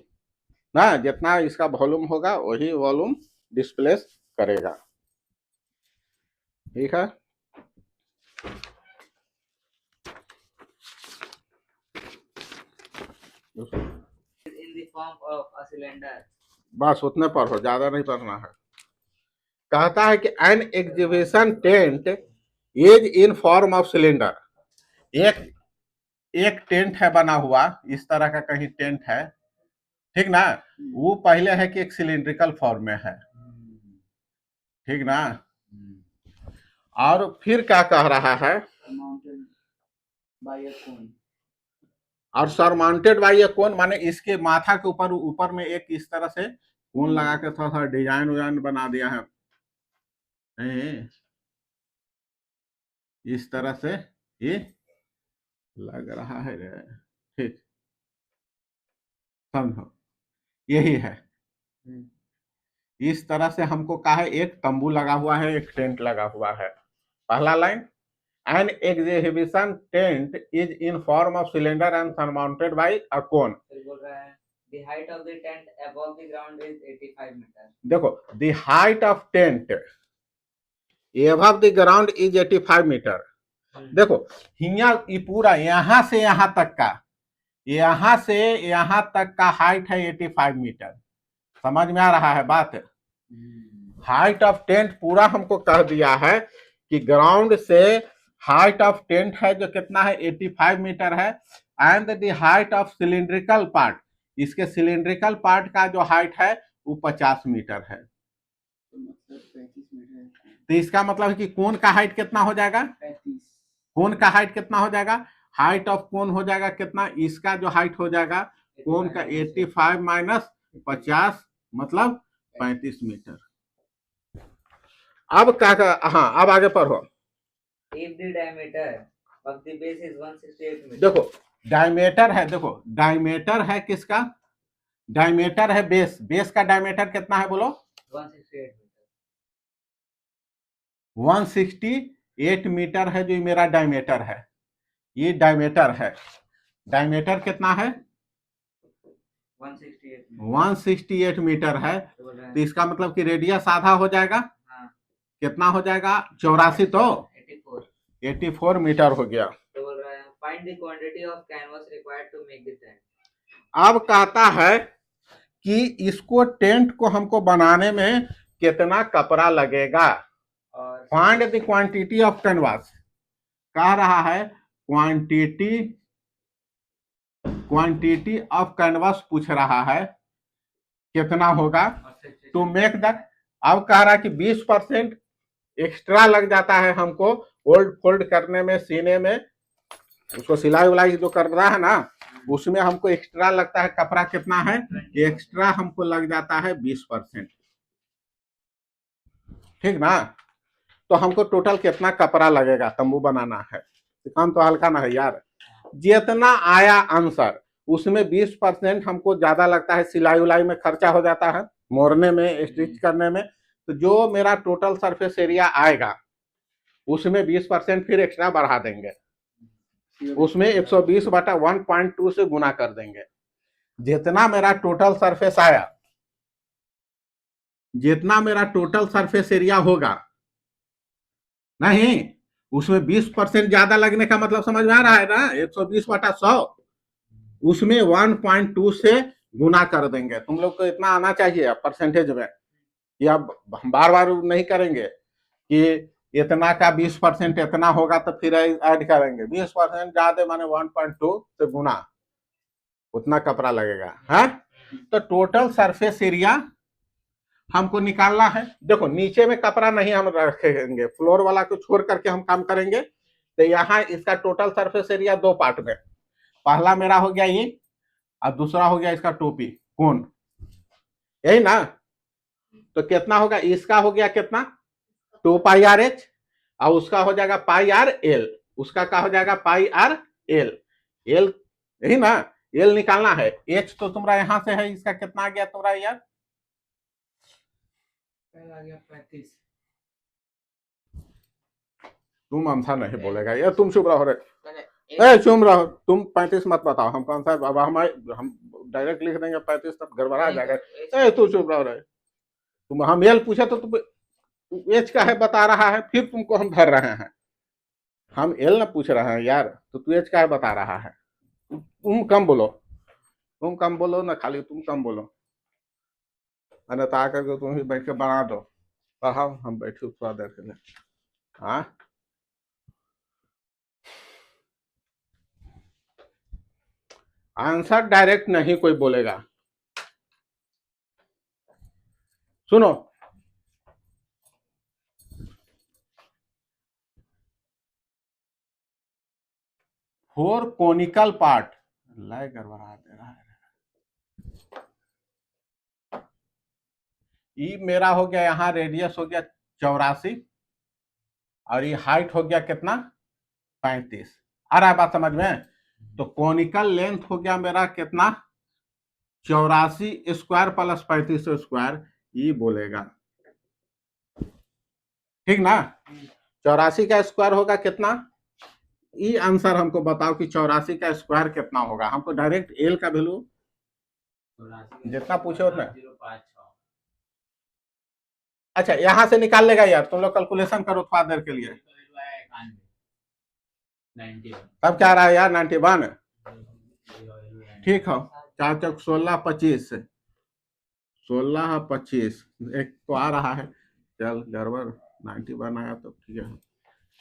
ना, जितना इसका वॉल्यूम होगा वही वॉल्यूम डिस्प्लेस करेगा, ठीक है? in the form of a cylinder. बस उतने पर हो, ज्यादा नहीं पढ़ना है। कहता है कि an exhibition tent is in form of cylinder, एक टेंट है बना हुआ इस तरह का, कहीं टेंट है, ठीक ना? वो पहले है कि एक सिलिंड्रिकल फॉर्म में है, ठीक ना? और फिर क्या कह रहा है, और सरमाउंटेड बाय ए कोन, माने इसके माथा के ऊपर में एक इस तरह से कोन लगा के थोड़ा सा डिजाइन विजाइन बना दिया है, इस तरह से ये लग रहा है, ठीक समझो, यही है। इस तरह से हमको कहा है एक तंबू लगा हुआ है, एक टेंट लगा हुआ है। पहला line, an exhibition tent is in form of cylinder and surmounted bye a cone. The height of the tent above the ground is 85 meters. देखो, the height of tent above the ground is 85 metre. देखो ये पूरा यहां से यहां तक का, यहां से यहां तक का हाइट है 85 मीटर, समझ में आ रहा है बात? हाइट ऑफ टेंट पूरा हमको कह दिया है कि ग्राउंड से हाइट ऑफ टेंट है जो कितना है, 85 मीटर है, and the height of cylindrical part, इसके सिलिंड्रिकल पार्ट का जो हाइट है वो 50 मीटर है। तो इसका मतलब है कि कोन का हाइट कितना हो जाएगा, कोन का हाइट कितना हो जाएगा, हाइट ऑफ कोन हो जाएगा कितना, इसका जो हाइट हो जाएगा कोन का 85 माइनस 50 मतलब 35 मीटर। अब क्या, हाँ अब आगे पढ़ो। If the diameter of the base is 168 meters. देखो डायमीटर है, देखो डायमीटर है किसका, डायमीटर है बेस, बेस का डायमीटर कितना है बोलो, 168 मीटर। 168 मीटर है जो मेरा डायमीटर है, ये डायमीटर है। डायमीटर कितना है, 168 168 मीटर है। तो बोल रहा तो है इसका मतलब कि रेडियस आधा हो जाएगा, हाँ कितना हो जाएगा 84, तो 84 84 मीटर हो गया। तो बोल रहा है find the quantity of canvas required to make the tent. अब कहता है कि इसको टेंट को हमको बनाने में कितना कपड़ा लगेगा। और find the quantity of canvas, कह रहा है क्वांटिटी ऑफ कैनवास पूछ रहा है कितना होगा टू मेक द। अब कह रहा है कि 20% एक्स्ट्रा लग जाता है हमको ओल्ड फोल्ड करने में, सीने में, उसको सिलाई उलाई जो कर रहा है ना, उसमें हमको एक्स्ट्रा लगता है कपड़ा कितना है, एक्स्ट्रा हमको लग जाता है 20%। ठीक ना। तो हमको टोटल कितना कपड़ा लगेगा तंबू बनाना है, काम तो हल्का ना है यार। जितना आया आंसर उसमें 20% हमको ज्यादा लगता है, सिलाई उलाई में खर्चा हो जाता है, मोड़ने में, स्टिच करने में। तो जो मेरा टोटल सरफेस एरिया आएगा उसमें 20% फिर एक्स्ट्रा बढ़ा देंगे, उसमें 120/1.2 से गुना कर देंगे। जितना मेरा टोटल सरफेस आया, जितना मेरा टोटल सरफेस एरिया होगा, नहीं उसमें 20% ज्यादा लगने का मतलब समझ में आ रहा है ना, 120/100, उसमें 1.2 से गुना कर देंगे। तुम लोग को इतना आना चाहिए परसेंटेज में, या बार बार नहीं करेंगे कि इतना का 20% इतना होगा तो फिर ऐड करेंगे। 20% ज्यादा माने 1.2 से गुना, उतना कपड़ा लगेगा है। तो टोटल सरफेस एरिया हमको निकालना है। देखो नीचे में कपड़ा नहीं हम रखेंगे, फ्लोर वाला को छोड़ करके हम काम करेंगे। तो यहाँ इसका टोटल सरफेस एरिया दो पार्ट में, पहला मेरा हो गया ये और दूसरा हो गया इसका टोपी कोन, यही ना। तो कितना होगा, इसका हो गया कितना 2πr/h, और उसका हो जाएगा πr/l, उसका क्या हो जाएगा πr/l, l यही ना, l निकालना है। h तो तुम्हारा यहां से है, इसका कितना आ गया तुम्हारा यार, आ गया 35। तुम आंसर नहीं बोलेगा यार, तुम चुप रहो रे, ए चुप रहो तुम। 35 मत बताओ हमको आंसर, अब हम डायरेक्ट लिख देंगे 35 तब गड़बड़ा जाएगा। ए तू चुप रहो रे, तुम हम एल पूछे तो तुम एच का है बता रहा है, फिर तुमको हम धर रहे हैं। हम एल ना पूछ रहे हैं यार, तो तू एच का है बता रहा है। तुम कम बोलो, तुम कम बोलो ना, खाली तुम कम बोलो, अन्यथा आकर के तुम ही बैठ के बना दो, पढ़ाओ, हम बैठे थोड़ा देर के लिए। हाँ आंसर डायरेक्ट नहीं कोई बोलेगा। सुनो, फोर कोनिकल पार्ट, लाइक गड़बड़ा दे रहा है। ये मेरा हो गया, यहाँ रेडियस हो गया 84 और ये हाइट हो गया कितना 35। आ रहा है बात समझ में। तो कोनिकल लेंथ हो गया मेरा कितना 84 स्क्वायर प्लस 35 स्क्वायर, ये बोलेगा। ठीक ना। 84 का स्क्वायर होगा कितना, ये आंसर हमको बताओ कि 84 का स्क्वायर कितना होगा। हमको डायरेक्ट एल का वैल्यू जितना पूछे उतना। 056। अच्छा यहां से निकाल लेगा यार, तुम लोग कैलकुलेशन करो थोड़ा देर के लिए। 91। तब क्या रहा है यार 91। ठीक है, 4 चौक 16 25, 16 25 एक तो आ रहा है, चल गड़बड़ 91 आया तो ठीक है।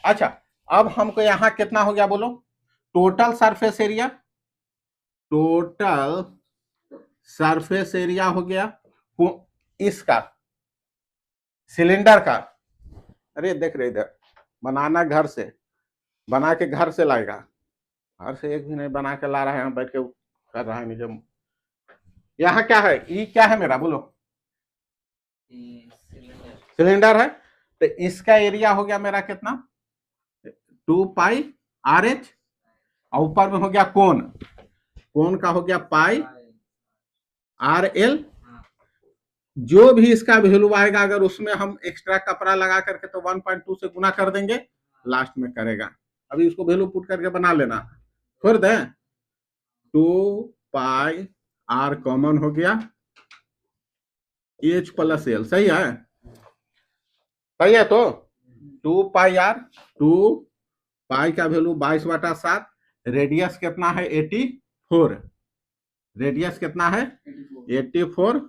अच्छा अब हमको यहाँ कितना हो गया बोलो, total surface area, total surface area हो गया इसका सिलेंडर का। अरे देख रहे इधर, बनाना घर से, बना के घर से लाएगा, घर से एक भी नहीं बना के ला रहा है, यहाँ बैठ के कर रहा है नीचे। यहाँ क्या है, ये क्या है मेरा बोलो, सिलेंडर है। तो इसका एरिया हो गया मेरा कितना 2πr/h, और ऊपर में हो गया कोन, कोन का हो गया πr/l। जो भी इसका वैल्यू आएगा अगर उसमें हम एक्स्ट्रा कपड़ा लगा करके तो 1.2 से गुना कर देंगे, लास्ट में करेगा। अभी इसको वैल्यू पुट करके बना लेना, छोड़ दें 2πr/l आर कॉमन हो गया, एच प्लस एल, सही है, सही है। तो 2 पाई आर, 2 पाई का वैल्यू 22/7, रेडियस कितना है 84, रेडियस कितना है 84,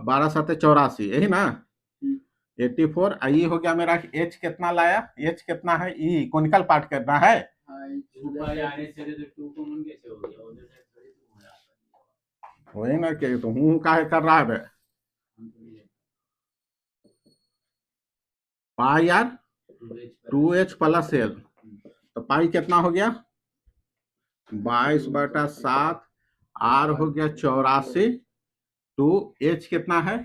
12×7 = 84, यही ना 84। ये हो गया मेरा एच कितना लाया, एच कितना है, ई कोनिकल पार्ट करना है, 2 पाई आर एच से तो 2 कॉमन कैसे हो गया, उधर से थोड़ी तो हो रहा वही ना कि तो हूँ काहे कर रहा है बे, है पाई are 2h 2h plus L, तो पाई कितना हो गया 22/7, आर हो गया 84, 2 एच कितना है,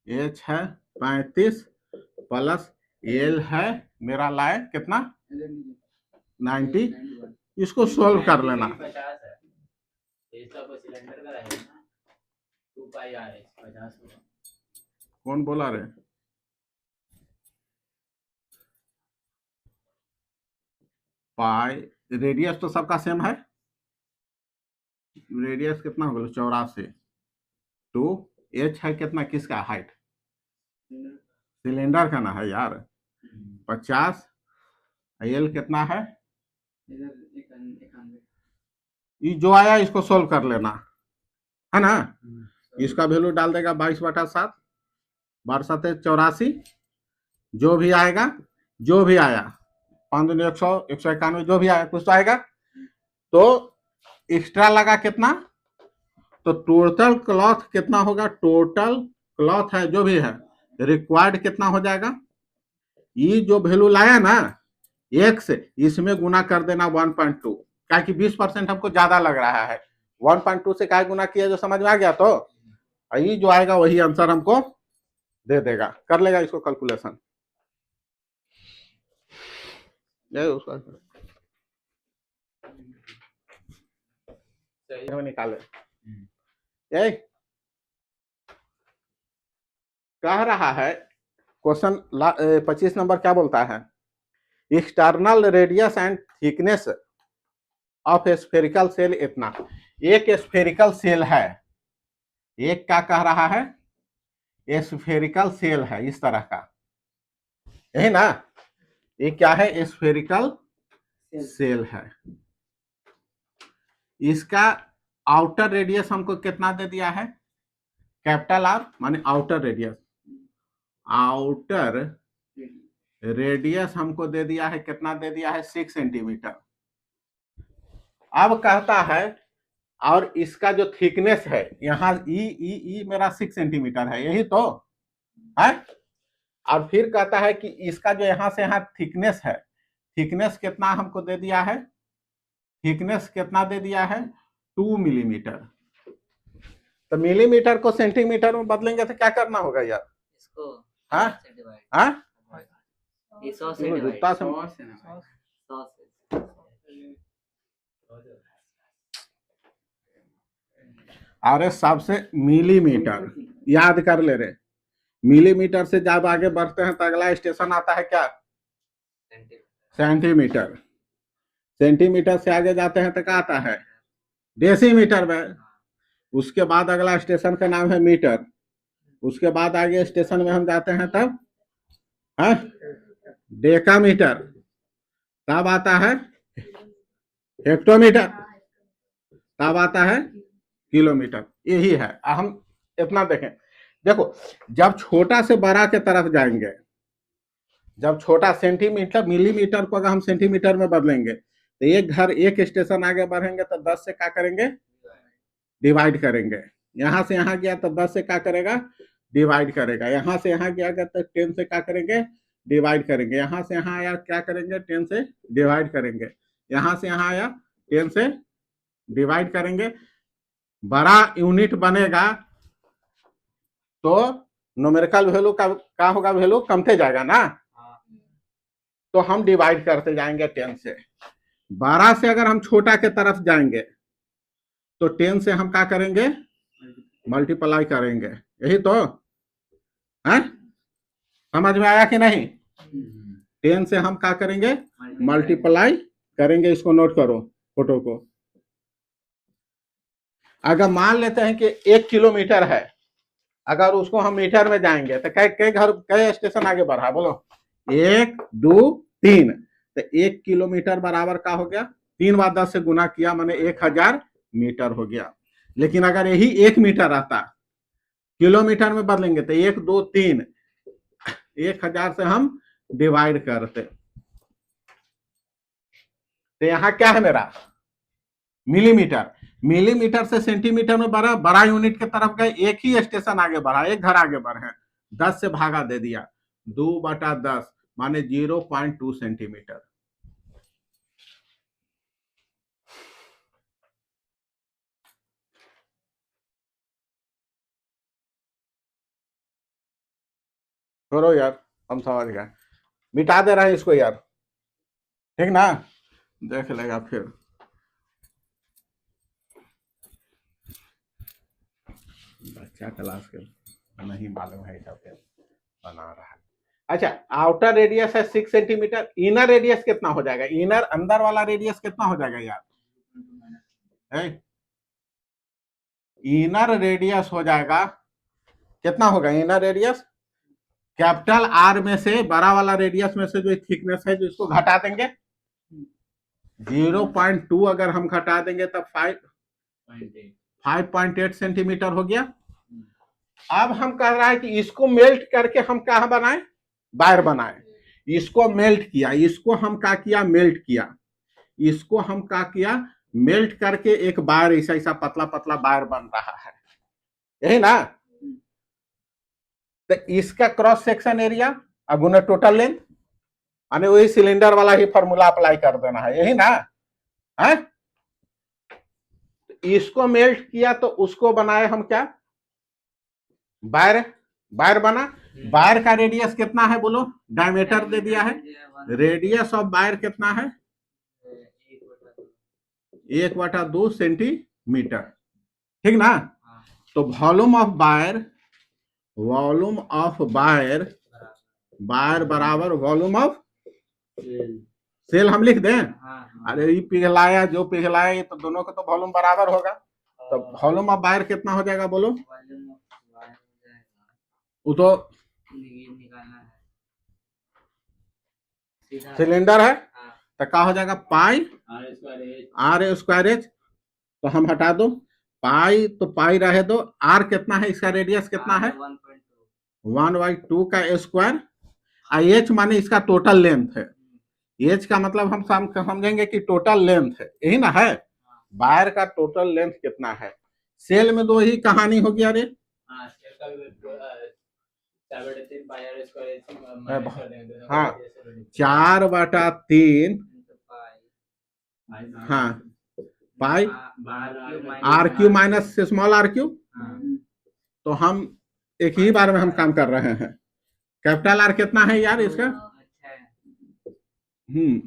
एच है 35 प्लस एल है मेरा लाए कितना 90, इसको सोल्व कर लेना। 50 है, तो इसका कोई सिलेंडर का रहेगा ना, 2 पाई आर एच 50 होगा। कौन बोला रे, पाई रेडियस तो सबका सेम है, रेडियस कितना हो गया 84, तो एच है कितना, किसका हाइट, सिलेंडर का ना है यार 50, एल कितना है, ये जो आया इसको सोल्व कर लेना है ना, इसका वैल्यू डाल देगा 22/7, 12×7 = 84, जो भी आएगा, जो भी आया 5×100, 191, जो भी आया कुछ तो आएगा, तो एक्स्ट्रा लगा कितना, तो टोटल क्लॉथ कितना होगा, टोटल क्लॉथ है जो भी है रिक्वायर्ड कितना हो जाएगा, ये जो वैल्यू लाया ना एक से इसमें गुना कर देना 1.2, क्या कि 20% हमको ज्यादा लग रहा है, 1.2 से क्या गुना किया जो समझ में आ गया, तो ये जो आएगा वही आंसर हमको दे देगा, कर लेगा इसको कैलकुलेशन, उसका निकाले, यही कह रहा है क्वेश्चन 25 नंबर क्या बोलता है, external radius and thickness of spherical shell इतना, एक स्फेरिकल सेल है, एक क्या कह रहा है स्फेरिकल सेल है इस तरह का, यही ना, ये क्या है स्फेरिकल सेल है, इसका आउटर रेडियस हमको कितना दे दिया है, कैपिटल आर माने आउटर रेडियस, आउटर रेडियस हमको दे दिया है, कितना दे दिया है 6 सेंटीमीटर। अब कहता है और इसका जो थिकनेस है यहाँ ई मेरा 6 सेंटीमीटर है, यही तो है, और फिर कहता है कि इसका जो यहाँ से यहाँ थिकनेस है, थिकनेस कितना हमको दे दिया है, थिकनेस कितना दे दिया है 2 मिलीमीटर, तो मिलीमीटर को सेंटीमीटर में बदलेंगे तो क्या करना होगा यार, इसको हाँ से डिवाइड, हाँ 100 से डिवाइड, जुत्ता से 100 से अरे सबसे मिलीमीटर याद कर ले रहे, मिलीमीटर से जब आगे बढ़ते हैं तो अगला स्टेशन आता है क्या सेंटीमीटर, सेंटीमीटर से आगे जाते हैं तो क्या आता है डेसीमीटर में, उसके बाद अगला स्टेशन का नाम है मीटर, उसके बाद आगे स्टेशन में हम जाते हैं तब है डेकामीटर, तब आता है हेक्टोमीटर, तब आता है किलोमीटर, यही है। हम इतना देखें, देखो जब छोटा से बड़ा के तरफ जाएंगे, जब छोटा सेंटीमीटर मिलीमीटर को अगर हम सेंटीमीटर में बदलेंगे तो एक घर एक स्टेशन आगे बढ़ेंगे तो 10 से क्या करेंगे डिवाइड करेंगे, यहां से यहां गया तो 10 से क्या करेगा डिवाइड करेगा, यहां से यहां गया तो 10 से क्या करेंगे डिवाइड करेंगे, यहां से यहां आया क्या करेंगे 10 से डिवाइड करेंगे, यहां से यहां आया 10 से डिवाइड करेंगे, बड़ा यूनिट बनेगा तो न्यूमेरिकल वैल्यू का होगा, वैल्यू कमते जाएगा ना, तो हम डिवाइड करते जाएंगे 10 से, 12 से अगर हम छोटा के तरफ जाएंगे तो 10 से हम क्या करेंगे मल्टीप्लाई करेंगे, यही तो है, समझ में आया कि नहीं, 10 से हम क्या करेंगे मल्टीप्लाई करेंगे, इसको नोट करो फोटो को, अगर मान लेते हैं कि 1 किलोमीटर है, अगर उसको हम मीटर में जाएंगे तो कई स्टेशन आगे बढ़ा, बोलो 1 2 3, तो 1 किलोमीटर बराबर का हो गया, 3 बार 10 से गुना किया मैंने 1000 मीटर हो गया। लेकिन अगर यही 1 मीटर आता, किलोमीटर में बदलेंगे तो 1 2 3, 1000 से हम डिवाइड करते, तो यहां क्या है मेरा मिलीमीटर, मिलीमीटर से सेंटीमीटर में बढ़ा, बड़ा यूनिट की तरफ गए, एक ही स्टेशन आगे बढ़ा, एक घर आगे बढ़े, 10 से भागा दे दिया, 2/10 माने 0.2 सेंटीमीटर। छोड़ो यार, हम समझ गए, मिटा दे रहे हैं इसको यार, ठीक ना, देख लेगा फिर। बच्चा क्लास के नहीं मालूम है सब बना रहा है। अच्छा, आउटर रेडियस है 6 सेंटीमीटर, इनर रेडियस कितना हो जाएगा, इनर अंदर वाला रेडियस कितना हो जाएगा यार, इनर रेडियस हो जाएगा, कितना होगा इनर रेडियस, कैपिटल आर में से बड़ा वाला रेडियस में से जो थिकनेस है जो इसको घटा देंगे, 0.2 अगर हम घटा देंगे तब 5.8 सेंटीमीटर हो गया। अब हम कह रहा है कि इसको मेल्ट करके हम क्या बनाए, वायर बनाए, इसको मेल्ट किया, इसको हम क्या किया मेल्ट किया, इसको हम क्या किया मेल्ट करके एक वायर ऐसा ऐसा पतला पतला वायर बन रहा है, यही ना। तो इसका क्रॉस सेक्शन एरिया अगुना टोटल लेंथ, यानी वही सिलेंडर वाला ही फॉर्मूला अप्लाई कर देना है, यही ना है। इसको मेल्ट किया तो उसको बनाए हम क्या वायर, वायर बना, वायर का रेडियस कितना है बोलो, डायमीटर दे दिया है, रेडियस ऑफ वायर कितना है 1/2 सेंटीमीटर, ठीक ना। तो volume of wire, volume of wire, wire बराबर वॉल्यूम ऑफ सेल हम लिख दें। अरे ये पिघलाया जो पिघलाया ये तो दोनों का तो वॉल्यूम बराबर होगा, तो वॉल्यूम ऑफ वायर कितना हो जाएगा बोलो, वो तो सिलेंडर है तो क्या हो जाएगा पाई आर स्क्वायर एच, तो हम हटा दो पाई, तो पाई रहे दो, आर कितना है इसका रेडियस कितना है 1/2 का स्क्वायर, एच माने इसका टोटल लेंथ है, एच का मतलब हम समझेंगे कि टोटल लेंथ है, यही ना है, वायर का टोटल लेंथ कितना है। सेल में तो वही कहानी हो गया रे, हाँ 4/3 हाँ pi r cube minus small r cube, तो हम एक ही बार में हम काम कर रहे हैं। कैपिटल आर कितना है यार इसका,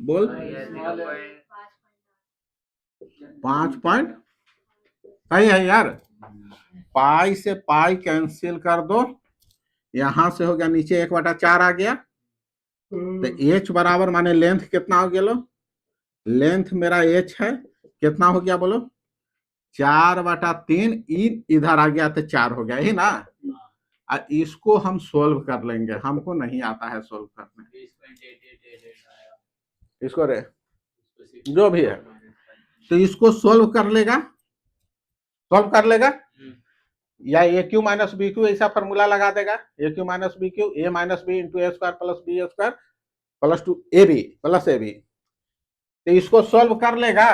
बोल 5 पॉइंट, सही है यार, पाई से पाई कैंसिल कर दो, यहां से हो गया नीचे 1/4 आ गया, तो एच बराबर माने लेंथ कितना हो गया लो, लेंथ मेरा एच है कितना हो गया बोलो 4/3, इधर आ गया तो 4 हो गया, यही ना। इसको हम सोल्व कर लेंगे, हमको नहीं आता है सोल्व करने, इसको रे जो भी है, तो इसको सोल्व कर लेगा, सोल्व कर लेगा, या a cube minus b cube ऐसा फॉर्मूला लगा देगा, a cube minus b cube, a minus b into a square plus b square plus 2 a b plus a b, तो इसको सोल्व कर लेगा।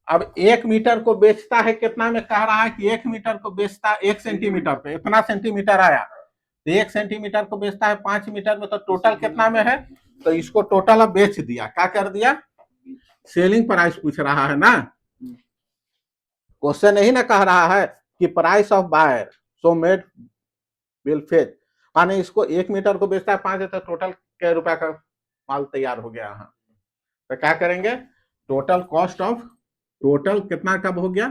अब 1 मीटर को बेचता है कितना में कह रहा है कि 1 मीटर को बेचता 1 सेंटीमीटर पे, इतना सेंटीमीटर आया, तो 1 सेंटीमीटर को बेचता है 5 मीटर में, तो टोटल कितना में है, तो इसको टोटल अब बेच दिया, क्या कर दिया सेलिंग प्राइस पूछ रहा है ना, क्वेश्चन यही ना कह रहा है कि price of buyer so made will fetch, माने इसको 1 मीटर को बेचता है 5, तो टोटल क्या रुपया का माल तैयार हो गया, तो क्या करेंगे टोटल कॉस्ट ऑफ, टोटल कितना कब हो गया,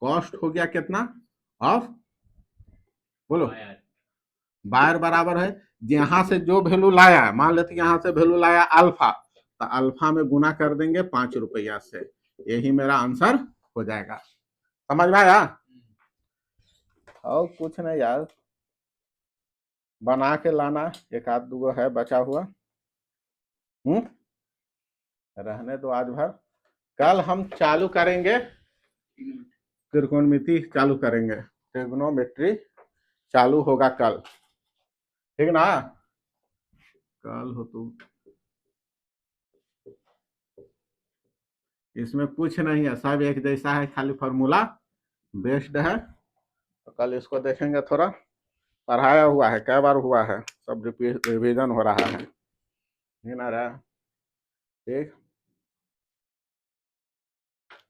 कॉस्ट हो गया कितना ऑफ बोलो, बायर बराबर है यहां से जो वैल्यू लाया, मान लेते यहां से वैल्यू लाया अल्फा, तो अल्फा में गुना कर देंगे 5 रुपया से, यही मेरा आंसर हो जाएगा, समझ में आया। और कुछ नहीं यार, बना के लाना, एक आध दूगो है बचा हुआ। रहने दो आज भर, कल हम चालू करेंगे, त्रिकोणमिति चालू करेंगे, ट्रिग्नोमेट्री चालू होगा कल, ठीक ना? कल हो तो इसमें कुछ नहीं है, सब एक जैसा है, खाली फॉर्मूला बेस्ड है। तो कल इसको देखेंगे, थोड़ा पढ़ाया हुआ है, कई बार हुआ है, सब रिवीजन हो रहा है, ठीक ना रहा? ठीक।